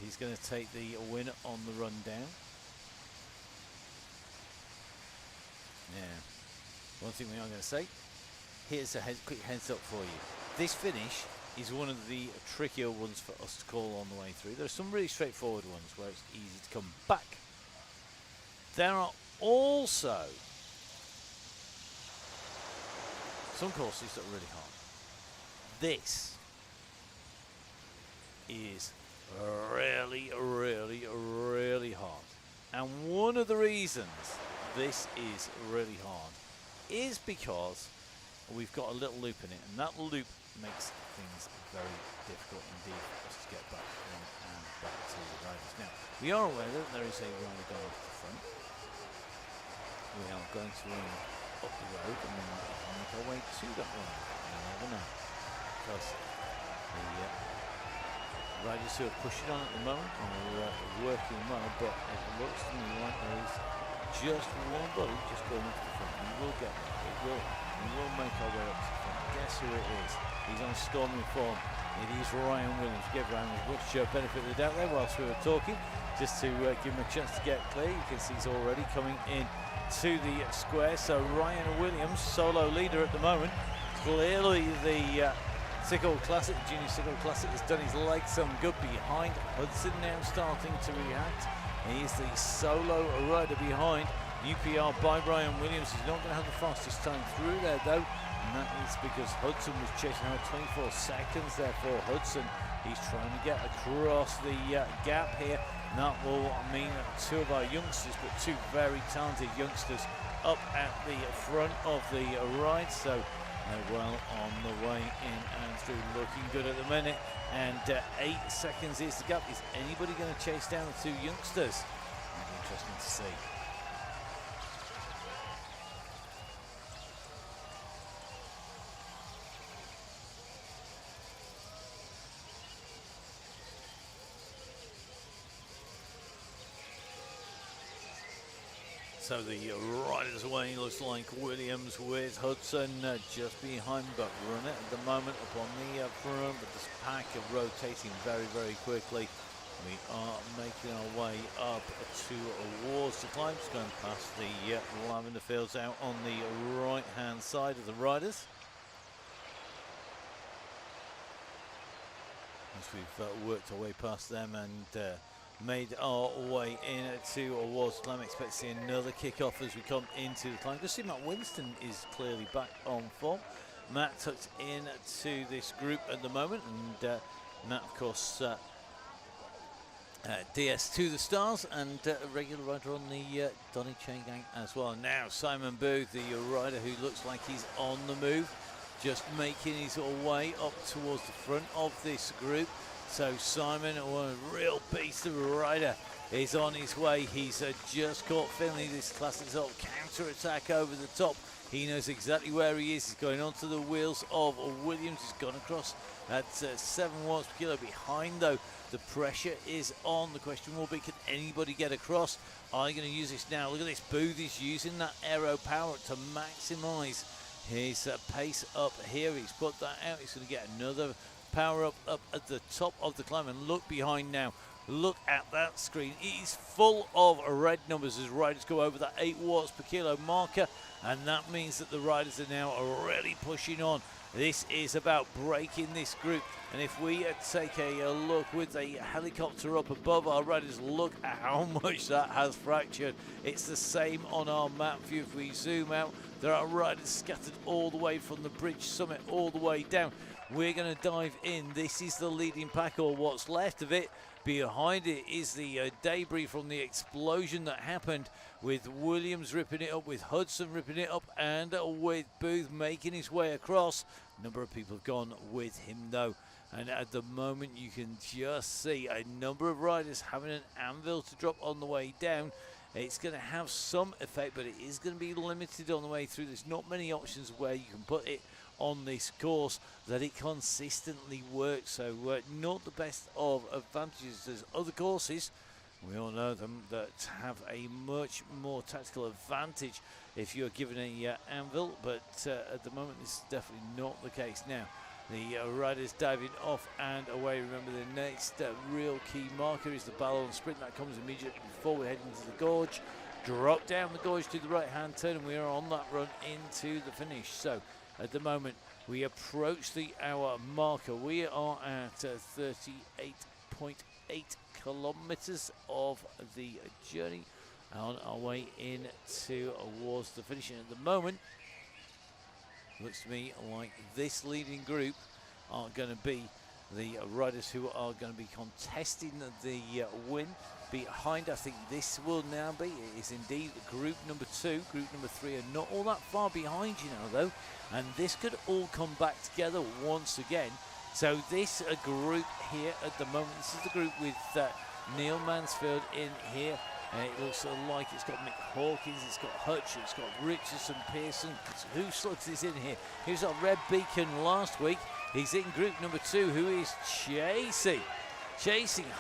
he's going to take the win on the run down. Yeah. One thing we are going to say, here's a quick heads up for you. This finish is one of the trickier ones for us to call on the way through. There are some really straightforward ones where it's easy to come back. There are also some courses that are really hard. This is really, really, really hard. And one of the reasons this is really hard is because we've got a little loop in it, and that loop makes things very difficult indeed for us to get back in and back to the riders. Now, we are aware that there is a rider going off the front. We are going to run up the road and then make our way to that one. You never know, because the riders who are pushing on at the moment are working well, but it looks to me like there is just one body just going up to the front. We will get there. We will make our way up to the front. Guess who it is? He's on storming form. It is Ryan Williams. Give Ryan as much benefit of the doubt there whilst we were talking, just to give him a chance to get clear. You can see he's already coming in to the square. So Ryan Williams, solo leader at the moment. Clearly the Sickle Classic, Junior Sickle Classic, has done his legs some good behind. Hudson now starting to react. He is the solo rider behind. UPR by Ryan Williams. He's not going to have the fastest time through there though, and that is because Hudson was chasing out 24 seconds there for Hudson. He's trying to get across the gap here. And that will mean two of our youngsters, but two very talented youngsters up at the front of the ride. So they're well on the way in and through, looking good at the minute. And 8 seconds is the gap. Is anybody going to chase down the two youngsters? It'll be interesting to see. So the riders away looks like Williams with Hudson just behind, but run it at the moment up on the front, but this pack are rotating very, very quickly. We are making our way up towards the climb, just going past the lavender fields out on the right hand side of the riders. As we've worked our way past them and made our way in towards the climb. Expect to see another kick-off as we come into the climb. Just see Matt Winston is clearly back on form. Matt tucked in to this group at the moment, and Matt, of course, DS to the stars and a regular rider on the Donny Chaingang as well. Now Simon Booth, the rider who looks like he's on the move, just making his way up towards the front of this group. So Simon, a real beast of a rider, is on his way. He's just caught Finley. This classic sort of counter-attack over the top. He knows exactly where he is. He's going onto the wheels of Williams. He's gone across at 7 watts per kilo. Behind, though, the pressure is on. The question will be, can anybody get across? Are you going to use this now? Look at this. Booth is using that aero power to maximise his pace up here. He's put that out. He's going to get another power up at the top of the climb. And look behind now. Look at that screen. It is full of red numbers as riders go over that 8 watts per kilo marker. And that means that the riders are now really pushing on. This is about breaking this group. And if we take a look with a helicopter up above our riders, look at how much that has fractured. It's the same on our map view. If we zoom out, there are riders scattered all the way from the bridge summit all the way down. We're going to dive in. This is the leading pack, or what's left of it. Behind it is the debris from the explosion that happened, with Williams ripping it up, with Hudson ripping it up, and with Booth making his way across. A number of people have gone with him, though. And at the moment, you can just see a number of riders having an anvil to drop on the way down. It's going to have some effect, but it is going to be limited on the way through. There's not many options where you can put it on this course that it consistently works, so not the best of advantages. There's other courses, we all know them, that have a much more tactical advantage if you're given a anvil, but at the moment this is definitely not the case. Now the riders diving off and away. Remember, the next real key marker is the Ballon Sprint. That comes immediately before we head into the gorge. Drop down the gorge to the right hand turn, and we are on that run into the finish. So at the moment, we approach the hour marker. We are at 38.8 kilometers of the journey on our way in towards the finish. And at the moment, looks to me like this leading group are going to be the riders who are going to be contesting the win. Behind, I think this will now be, it is indeed group number 2. Group number 3 are not all that far behind you now, though, and this could all come back together once again. So this group here at the moment, this is the group with Neil Mansfield in here. It looks like it's got Mick Hawkins, it's got Hutch, it's got Richardson, Pearson. Who slugs is in here? He was on Red Beacon last week. He's in group number 2, who is chasing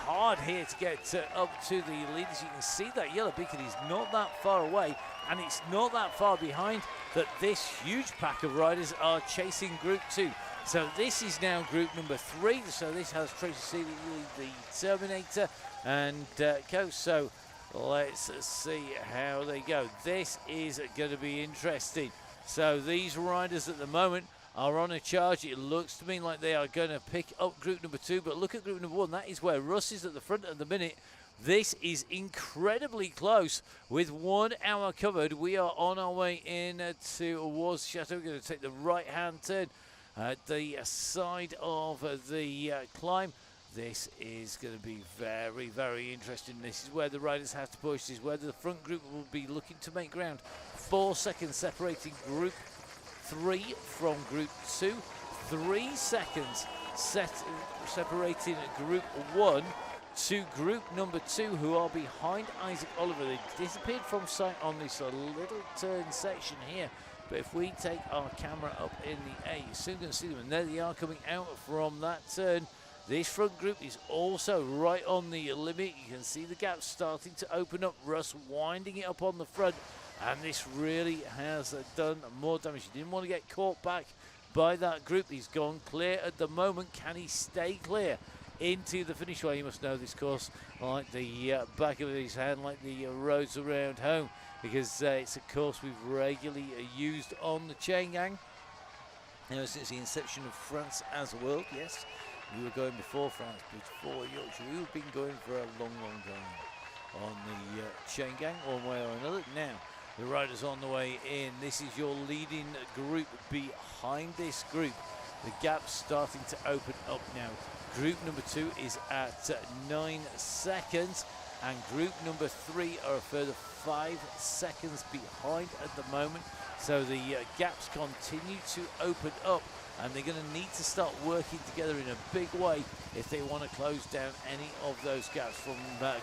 hard here to get up to the leaders. You can see that yellow beacon is not that far away, and it's not that far behind that this huge pack of riders are chasing group 2. So this is now group number 3. So this has Tracy Seeley, the Terminator, and Co. So let's see how they go. This is going to be interesting. So these riders at the moment are on a charge. It looks to me like they are going to pick up group number 2, but look at group number 1. That is where Russ is at the front at the minute. This is incredibly close. With 1 hour covered, we are on our way in towards Chateau. We're going to take the right-hand turn at the side of the climb. This is going to be very, very interesting. This is where the riders have to push. This is where the front group will be looking to make ground. 4 seconds separating group 3 from group 2. 3 seconds separating group 1 to group number 2, who are behind Isaac Oliver. They disappeared from sight on this little turn section here. But if we take our camera up in the air, you're soon going to see them. And there they are coming out from that turn. This front group is also right on the limit. You can see the gap starting to open up. Russ winding it up on the front. And this really has done more damage. He didn't want to get caught back by that group. He's gone clear at the moment. Can he stay clear into the finish? Well, you must know this course like the back of his hand, like the roads around home, because it's a course we've regularly used on the Chaingang. You know, since the inception of France as a world, yes. We were going before France, before Yorkshire. We've been going for a long, long time on the Chaingang, one way or another. Now, the riders on the way in. This is your leading group. Behind this group, the gap's starting to open up now. Group number 2 is at 9 seconds. and group number 3 are a further 5 seconds behind at the moment. So the gaps continue to open up, and they're going to need to start working together in a big way if they want to close down any of those gaps from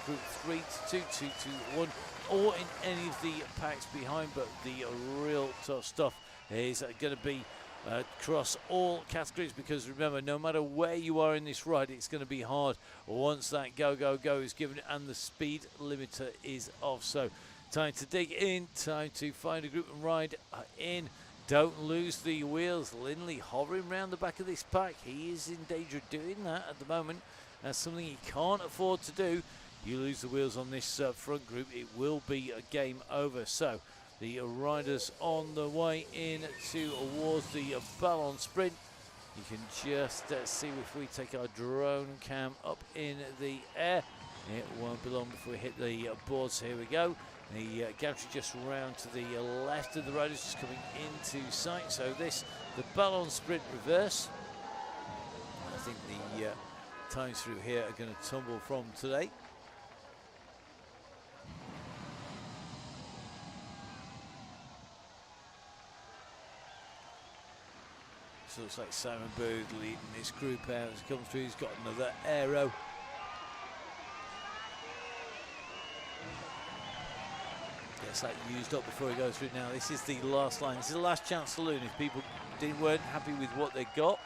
group 3 to 2, 2 to 1, or in any of the packs behind. But the real tough stuff is going to be across all categories, because remember, no matter where you are in this ride, it's going to be hard once that go is given and the speed limiter is off. So time to dig in, time to find a group and ride in. Don't lose the wheels. Lindley hovering around the back of this pack. He is in danger of doing that at the moment. That's something he can't afford to do. You lose the wheels on this front group, it will be a game over. So the riders on the way in towards the Ballon Sprint. You can just see if we take our drone cam up in the air. It won't be long before we hit the boards. Here we go. The gantry just round to the left of the riders, just coming into sight. So this, the Ballon Sprint reverse. I think the times through here are going to tumble from today. So looks like Simon Booth leading this group out as he comes through. He's got another aero. Gets that used up before he goes through. Now this is the last line. This is the last chance saloon. If people weren't happy with what they got,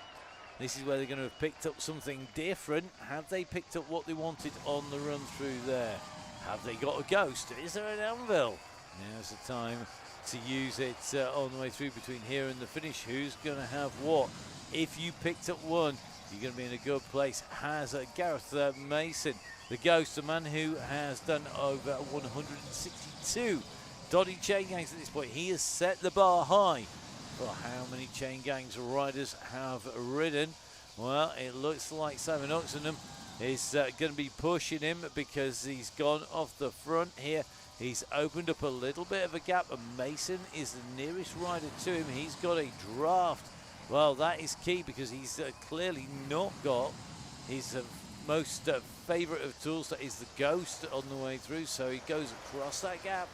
this is where they're going to have picked up something different. Have they picked up what they wanted on the run through there? Have they got a ghost? Is there an anvil? Now's the time to use it on the way through between here and the finish. Who's going to have what? If you picked up one, you're going to be in a good place. Has Gareth Mason, the ghost, the man who has done over 162 Donny Chaingangs at this point. He has set the bar high for how many Chaingangs riders have ridden. Well, it looks like Simon Oxenham is going to be pushing him, because he's gone off the front here. He's opened up a little bit of a gap, and Mason is the nearest rider to him. He's got a draft. Well, that is key, because he's clearly not got his most favourite of tools, that is the ghost, on the way through. So he goes across that gap.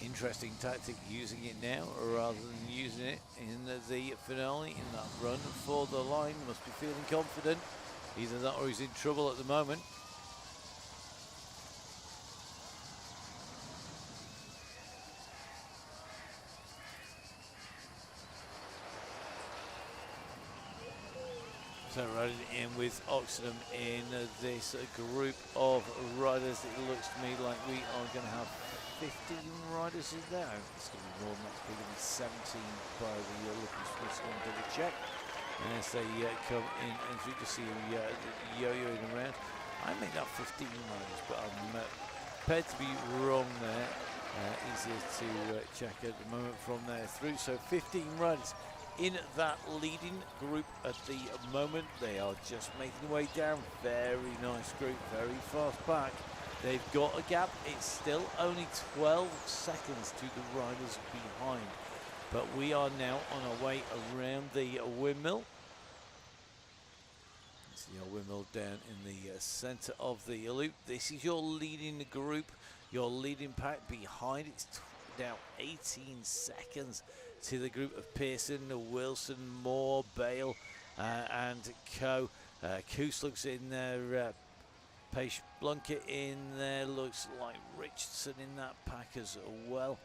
Interesting tactic, using it now rather than using it in the finale, in that run for the line. Must be feeling confident. Either that or he's in trouble at the moment. So riding in with Oxenham in this group of riders, it looks to me like we are going to have 15 riders in there. It's going to be more than that. It's going to be 17 by the looking Swiss. Going to double check. And as they come in, and you can see yo-yoing around. I make that 15 riders, but I'm prepared to be wrong there. Easier to check at the moment from there through. So 15 riders in that leading group at the moment. They are just making their way down. Very nice group, very fast back. They've got a gap. It's still only 12 seconds to the riders behind. But we are now on our way around the windmill. See your windmill down in the centre of the loop. This is your leading group, your leading pack. Behind it's now 18 seconds to the group of Pearson, Wilson, Moore, Bale and co. Coos looks in there, Page Blunkett in there, looks like Richardson in that pack as well.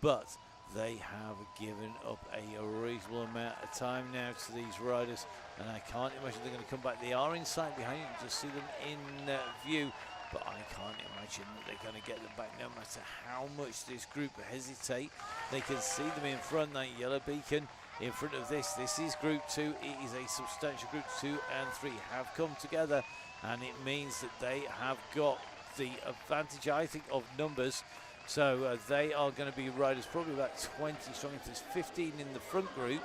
But they have given up a reasonable amount of time now to these riders, and I can't imagine they're going to come back. They are in sight behind you, you can just see them in view, but I can't imagine that they're going to get them back no matter how much this group hesitate. They can see them in front, that yellow beacon in front of this. This is group 2. It is a substantial group. 2 and 3 have come together, and it means that they have got the advantage, I think, of numbers. So they are going to be riders probably about 20 strong. If there's 15 in the front group,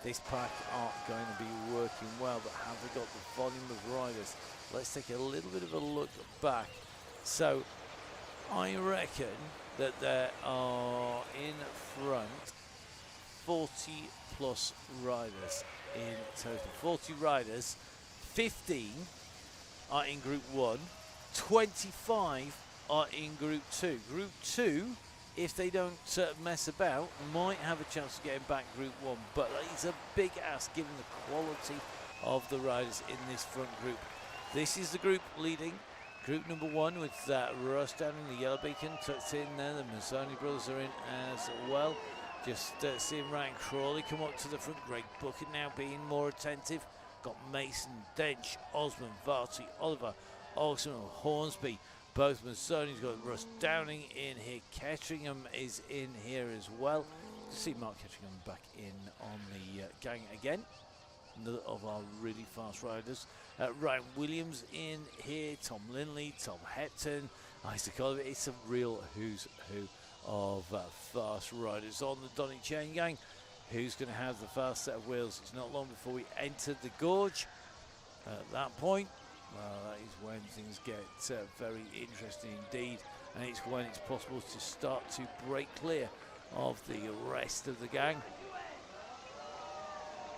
this pack aren't going to be working well. But have they got the volume of riders? Let's take a little bit of a look back. So I reckon that there are in front 40 plus riders in total. 40 riders, 15 are in Group 1, 25 are in Group 2. Group 2, if they don't mess about, might have a chance of getting back Group 1, but it's a big ask given the quality of the riders in this front group. This is the group leading. Group number 1 with Russ down in the yellow beacon tucked in there. The Mazzoni brothers are in as well. Just seeing Ryan Crawley come up to the front. Greg Bucket now being more attentive. Got Mason, Dench, Osmond, Varty, Oliver, Olsen and Hornsby. Both Mazzoni's got Russ Downing in here. Ketteringham is in here as well. You see Mark Ketteringham back in on the gang again. Another of our really fast riders. Ryan Williams in here. Tom Lindley, Tom Hepton, Isaac Oliver. It's a real who's who of fast riders on the Donny Chaingang. Who's going to have the fast set of wheels? It's not long before we enter the gorge. At that point, well, that is when things get very interesting indeed, and it's when it's possible to start to break clear of the rest of the gang.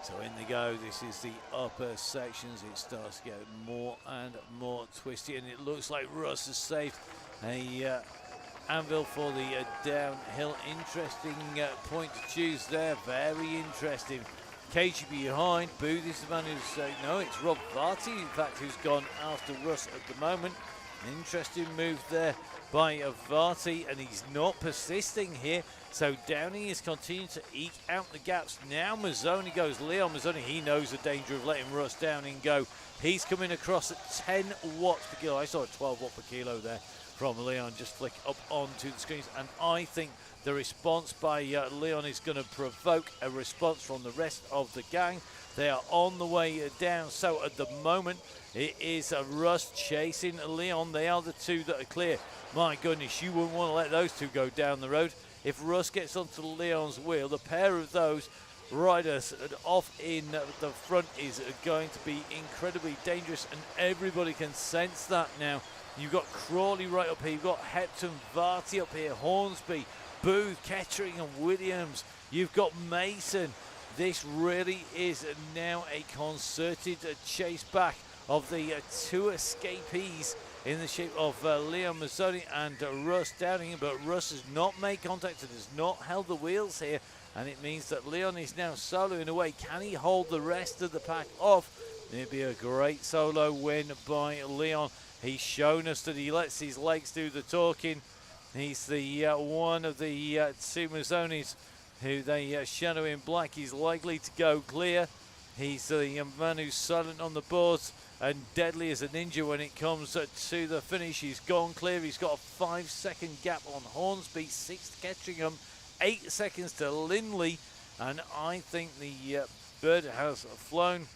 So in they go. This is the upper sections. It starts to get more and more twisty, and it looks like Russ has saved a anvil for the downhill. Interesting point to choose there. Very interesting. Cagey behind. Booth is the man who's no, it's Rob Varty, in fact, who's gone after Russ at the moment. Interesting move there by Varty, and he's not persisting here. So Downing is continuing to eke out the gaps. Now Mazzoni goes. Leon Mazzoni, he knows the danger of letting Russ Downing go. He's coming across at 10 watts per kilo. I saw a 12 watt per kilo there from Leon just flick up onto the screens, and I think the response by Leon is going to provoke a response from the rest of the gang. They are on the way down, so at the moment it is Russ chasing Leon. They are the two that are clear. My goodness, you wouldn't want to let those two go down the road. If Russ gets onto Leon's wheel, the pair of those riders off in the front is going to be incredibly dangerous, and everybody can sense that now. You've got Crawley right up here, you've got Hepton, Varty up here, Hornsby, Booth, Kettering and Williams. You've got Mason. This really is now a concerted chase back of the two escapees in the shape of Leon Mazzoni and Russ Downing, but Russ has not made contact and has not held the wheels here, and it means that Leon is now soloing away. Can he hold the rest of the pack off? It'd be a great solo win by Leon. He's shown us that he lets his legs do the talking. He's the one of the two Mazzonis who they shadow in black. He's likely to go clear. He's the man who's silent on the boards and deadly as a ninja when it comes to the finish. He's gone clear. He's got a 5-second gap on Hornsby, 6 to Ketteringham, 8 seconds to Lindley, and I think the bird has flown.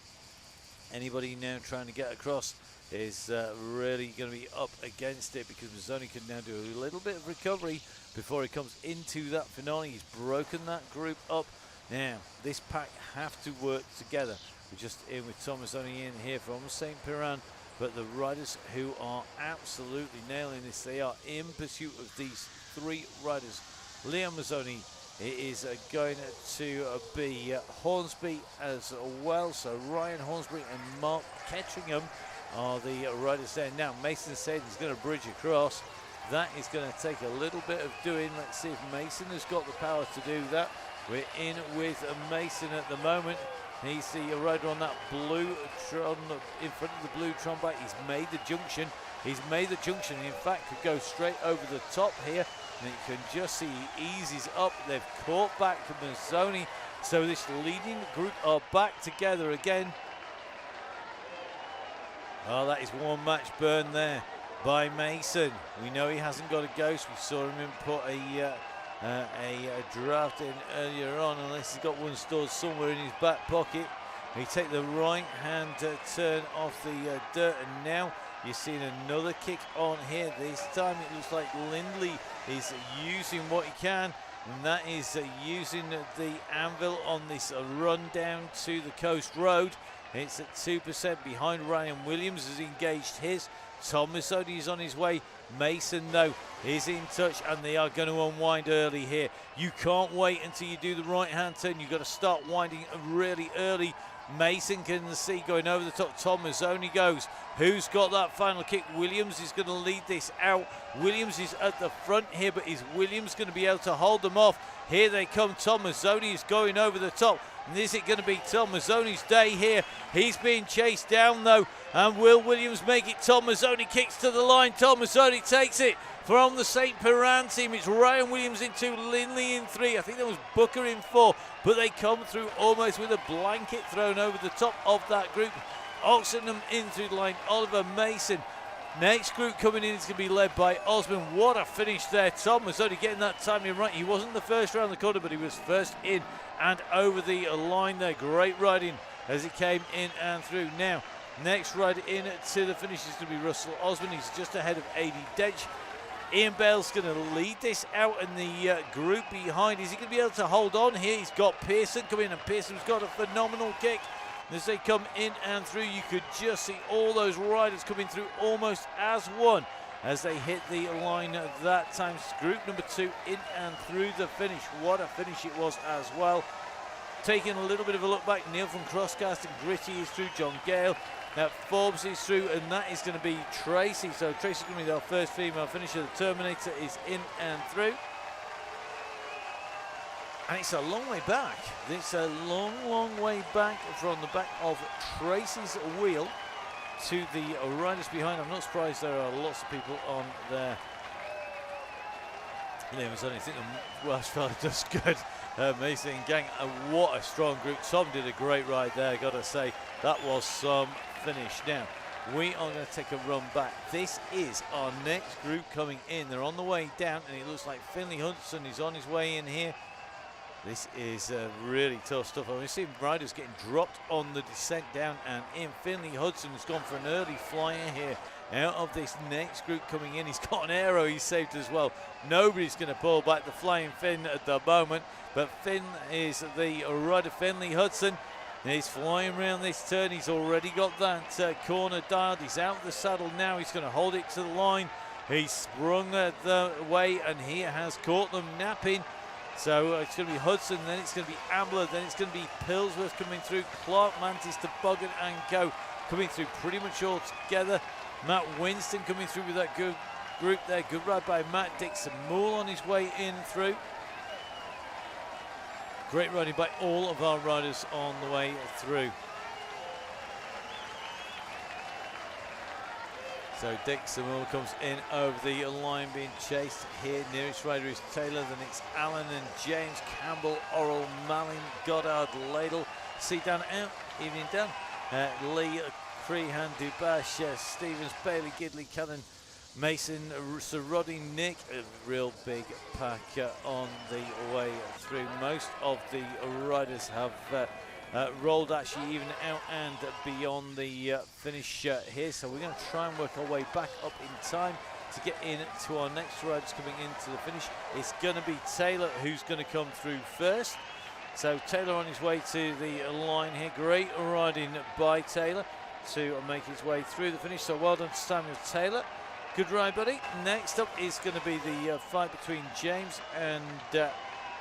Anybody now trying to get across is really going to be up against it, because Mazzoni can now do a little bit of recovery before he comes into that finale. He's broken that group up. Now, this pack have to work together. We're just in with Tom Mazzoni in here from St. Piran, but the riders who are absolutely nailing this, they are in pursuit of these 3 riders. Leon Mazzoni is going to be Hornsby as well, so Ryan Hornsby and Mark Ketteringham are the riders there. Now Mason said he's going to bridge across. That is going to take a little bit of doing. Let's see if Mason has got the power to do that. We're in with Mason at the moment. He's the rider on that blue Tron, in front of the blue Tron bike. He's made the junction. He's made the junction. In fact, could go straight over the top here. And you can just see he eases up. They've caught back to Mazzoni. So this leading group are back together again. Oh, that is one match burn there by Mason. We know he hasn't got a ghost. We saw him put a draft in earlier on, unless he's got one stored somewhere in his back pocket. He take the right hand turn off the dirt, and now you're seeing another kick on here. This time it looks like Lindley is using what he can, and that is using the anvil on this run down to the coast road. It's at 2% behind. Ryan Williams has engaged his. Tom Mazzoni is on his way. Mason, though, is in touch, and they are going to unwind early here. You can't wait until you do the right-hand turn. You've got to start winding really early. Mason can see going over the top. Tom Mazzoni goes. Who's got that final kick? Williams is going to lead this out. Williams is at the front here, but is Williams going to be able to hold them off? Here they come. Tom Mazzoni is going over the top. And is it going to be Tom Mazzoni's day here? He's being chased down though. And will Williams make it? Tom Mazzoni kicks to the line. Tom Mazzoni takes it from the St. Piran team. It's Ryan Williams in 2, Lindley in 3. I think there was Booker in 4. But they come through almost with a blanket thrown over the top of that group. Oxenham in through the line. Oliver Mason. Next group coming in is going to be led by Osmond. What a finish there. Tom was only getting that timing right. He wasn't the first round the corner, but he was first in and over the line there. Great riding as he came in and through. Now, next rider in to the finish is going to be Russell Osmond. He's just ahead of AD Dench. Ian Bale's going to lead this out in the group behind. Is he going to be able to hold on here? He's got Pearson coming in, and Pearson's got a phenomenal kick. As they come in and through, you could just see all those riders coming through almost as one as they hit the line that time. Group number 2 in and through the finish. What a finish it was as well. Taking a little bit of a look back, Neil from Crosscasting, Gritty is through, John Gale. Now Forbes is through, and that is going to be Tracy. So Tracy's going to be our first female finisher. The Terminator is in and through. And it's a long way back. It's a long, long way back from the back of Tracy's wheel to the riders behind. I'm not surprised there are lots of people on there. There was only think the Welsh fella does good. Mason Gang, what a strong group. Tom did a great ride there, got to say. That was some finish. Now, we are going to take a run back. This is our next group coming in. They're on the way down, and it looks like Finley Hudson is on his way in here. This is really tough stuff. We've seen riders getting dropped on the descent down and in. Finley Hudson has gone for an early flyer here out of this next group coming in. He's got an aero he's saved as well. Nobody's going to pull back the flying Finn at the moment, but Finn is the rider. Finley Hudson is flying around this turn. He's already got that corner dialed. He's out of the saddle now. He's going to hold it to the line. He's sprung the way, and he has caught them napping. So it's going to be Hudson, then it's going to be Ambler, then it's going to be Pillsworth coming through, Clark Mantis, Toboggan and Co coming through pretty much all together. Matt Winston coming through with that good group there. Good ride by Matt Dixon. Moore on his way in through. Great riding by all of our riders on the way through. So Dixon Moore comes in over the line being chased here. Nearest rider is Taylor, then it's Allen and James, Campbell, Orrell, Malin, Goddard, Ladle, Dan out, evening down. Lee, Crehan, Dubash, Stevens, Bailey, Gidley, Cannon, Mason, Roddy, Nick. A real big pack on the way through. Most of the riders have rolled actually even out and beyond the finish here, so we're going to try and work our way back up in time to get in to our next riders coming into the finish. It's going to be Taylor who's going to come through first. So Taylor on his way to the line here. Great riding by Taylor to make his way through the finish, so well done to Samuel Taylor. Good ride, buddy. Next up is going to be the fight between James and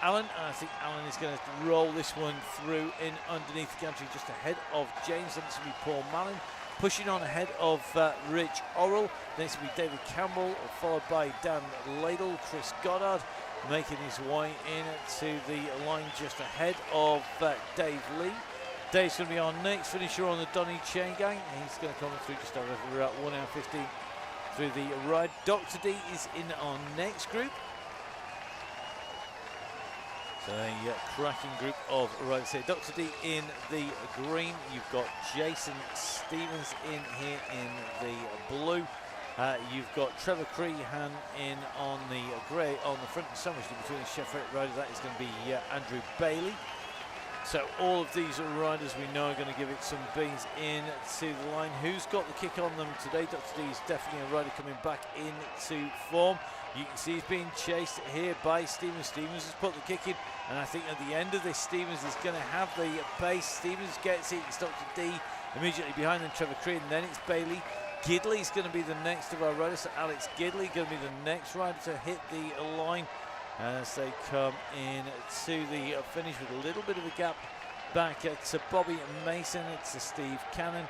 Allen, and I think Allen is going to roll this one through in underneath the gantry just ahead of James. Then it's going to be Paul Malin pushing on ahead of Rich Orrell. Then it's going to be David Campbell, followed by Dan Ladle. Chris Goddard making his way in to the line just ahead of Dave Lee. Dave's going to be our next finisher on the Donny Chaingang. He's going to come through just over about 1 hour 15 through the ride. Dr. D is in our next group. So a cracking group of riders here. Dr. D in the green. You've got Jason Stevens in here in the blue. You've got Trevor Crehan in on the grey on the front, and sandwiched in between the Chevrolet riders. That is going to be Andrew Bailey. So all of these riders we know are going to give it some beans in to the line. Who's got the kick on them today? Dr. D is definitely a rider coming back into form. You can see he's being chased here by Stevens. Stevens has put the kick in, and I think at the end of this, Stevens is going to have the pace. Stevens gets it. It's Dr. D immediately behind them, Trevor Crean, and then it's Bailey. Gidley's going to be the next of our riders. So Alex Gidley going to be the next rider to hit the line as they come in to the finish with a little bit of a gap back to Bobby Mason, to Steve Cannon,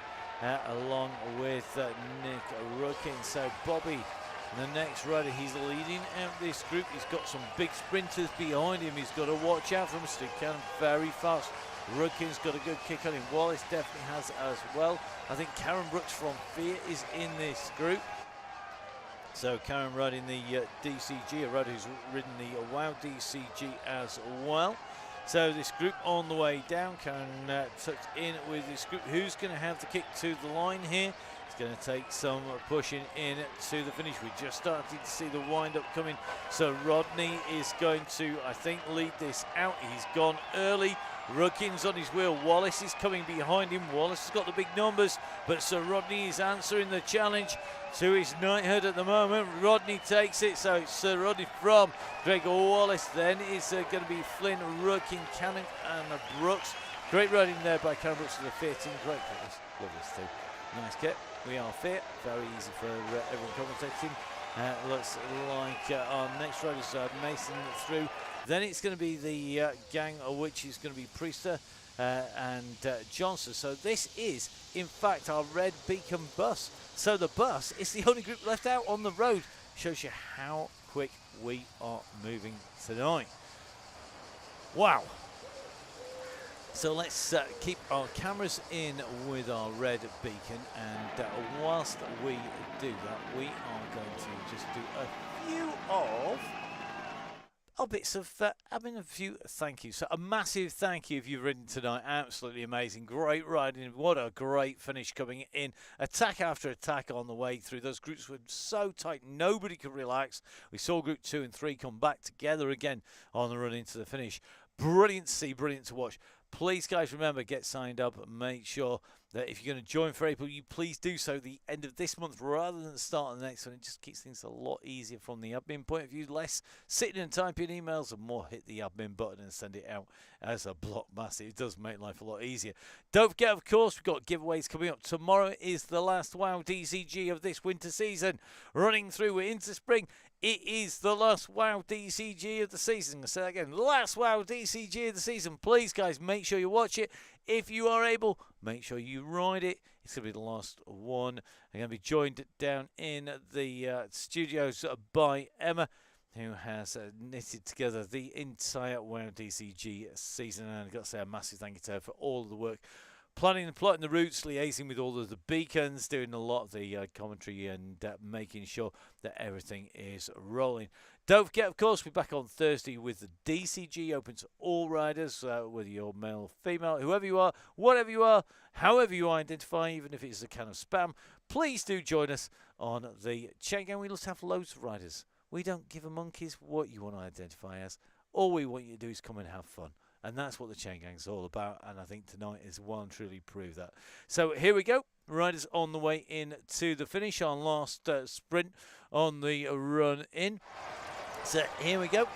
along with Nick Rookin. So Bobby, the next rider, he's leading out this group. He's got some big sprinters behind him. He's got to watch out for him. Steve Cannon very fast. Rookin's got a good kick on him. Wallace definitely has as well. I think Karen Brooks from Fear is in this group. So Karen riding the DCG, a rider who's ridden the WOW DCG as well. So this group on the way down, Karen tucked in with this group. Who's going to have the kick to the line here? It's going to take some pushing in to the finish. We just started to see the wind-up coming. So Rodney is going to, I think, lead this out. He's gone early. Rookin's on his wheel. Wallace is coming behind him. Wallace has got the big numbers, but Sir Rodney is answering the challenge to his knighthood at the moment. Rodney takes it, so it's Sir Rodney from Gregor Wallace. Then it's going to be Flynn, Rookin, Cannon and Brooks. Great riding there by Karen Brooks to the 15. Great fitness. Love this too. Nice kit. We are fit. Very easy for everyone commentating. Looks like our next rider is Mason through. Then it's going to be the gang, which is going to be Priester and Johnson. So this is, in fact, our red beacon bus. So the bus is the only group left out on the road. Shows you how quick we are moving tonight. Wow. So let's keep our cameras in with our red beacon, and whilst we do that, we are going to just do a few of bits of having a few thank yous. So a massive thank you if you've ridden tonight. Absolutely amazing. Great riding. What a great finish coming in. Attack after attack on the way through. Those groups were so tight, nobody could relax. We saw group 2 and 3 come back together again on the run into the finish. Brilliant to see, brilliant to watch. Please, guys, remember, get signed up and make sure that if you're going to join for April, you please do so the end of this month rather than the start of the next one. It just keeps things a lot easier from the admin point of view. Less sitting and typing emails and more hit the admin button and send it out as a block massive. It does make life a lot easier. Don't forget, of course, we've got giveaways coming up. Tomorrow is the last WOW DCG of this winter season. Running through, we're into spring. It is the last WOW DCG of the season. I'll say that again. Last WOW DCG of the season. Please, guys, make sure you watch it. If you are able, make sure you ride it. It's going to be the last one. I'm going to be joined down in the studios by Emma, who has knitted together the entire WOW DCG season. And I've got to say a massive thank you to her for all of the work. Planning and plotting the routes, liaising with all of the beacons, doing a lot of the commentary and making sure that everything is rolling. Don't forget, of course, we're back on Thursday with the DCG open to all riders, whether you're male, female, whoever you are, whatever you are, however you identify, even if it's a can of spam. Please do join us on the Chaingang. We just have loads of riders. We don't give a monkeys what you want to identify as. All we want you to do is come and have fun. And that's what the Chaingang's all about, and I think tonight is well and truly prove that. So here we go. Riders on the way in to the finish. Our last sprint on the run in. So here we go.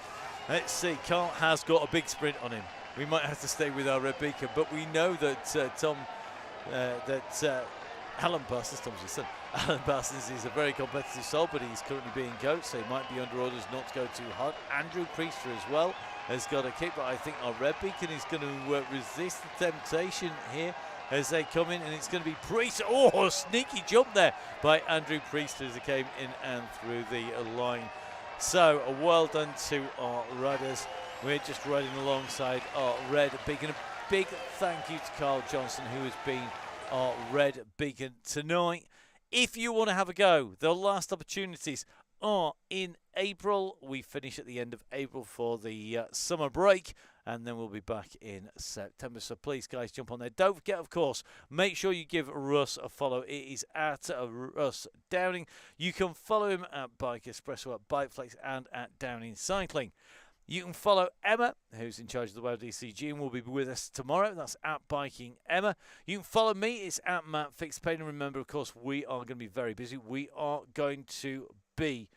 Let's see. Carl has got a big sprint on him. We might have to stay with our red beacon, but we know that Alan Parsons, Tom's your son, Alan Parsons is a very competitive soul, but he's currently being coached, so he might be under orders not to go too hard. Andrew Priester as well has got a kick, but I think our red beacon is going to resist the temptation here as they come in, and it's going to be Priester. Oh, a sneaky jump there by Andrew Priester as he came in and through the line. So well done to our riders. We're just riding alongside our red beacon. A big thank you to Carl Johnson, who has been our red beacon tonight. If you want to have a go, the last opportunities are in April. We finish at the end of April for the summer break, and then we'll be back in September. So please, guys, jump on there. Don't forget, of course, make sure you give Russ a follow. It is at Russ Downing. You can follow him at Bike Espresso, at Bikeflex, and at Downing Cycling. You can follow Emma, who's in charge of the WOW DCG and will be with us tomorrow. That's at Biking Emma. You can follow me. It's at Matt Fixpain. And remember, of course, we are going to be very busy. We are going to be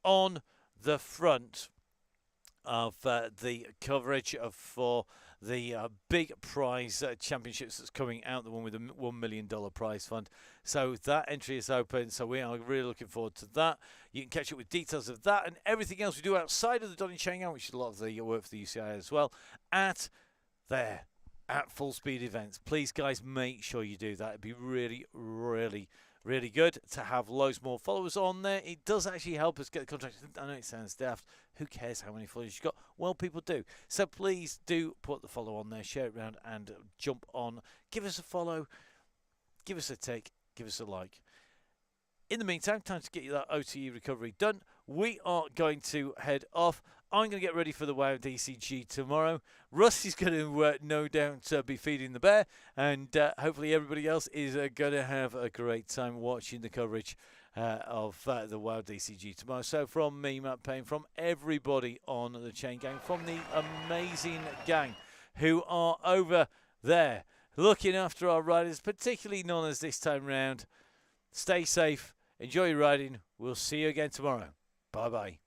on the front of the coverage for the big prize championships that's coming out, the one with the $1 million prize fund. So that entry is open, so we are really looking forward to that. You can catch up with details of that and everything else we do outside of the Donny Chaingang, which is a lot of the work for the UCI as well, at there. at Full Speed Events. Please, guys, make sure you do that. It'd be really, really, really good to have loads more followers on there. It does actually help us get the contract. I know it sounds daft. Who cares how many followers you've got? Well, people do. So please do put the follow on there, share it around, and jump on. Give us a follow. Give us a take. Give us a like. In the meantime, time to get you that OTE recovery done. We are going to head off. I'm going to get ready for the WoW DCG tomorrow. Rusty's going to no doubt be feeding the bear, and hopefully everybody else is going to have a great time watching the coverage of the WoW DCG tomorrow. So from me, Matt Payne, from everybody on the Chaingang, from the amazing gang who are over there looking after our riders, particularly Nonnas this time round, stay safe, enjoy your riding. We'll see you again tomorrow. Bye-bye.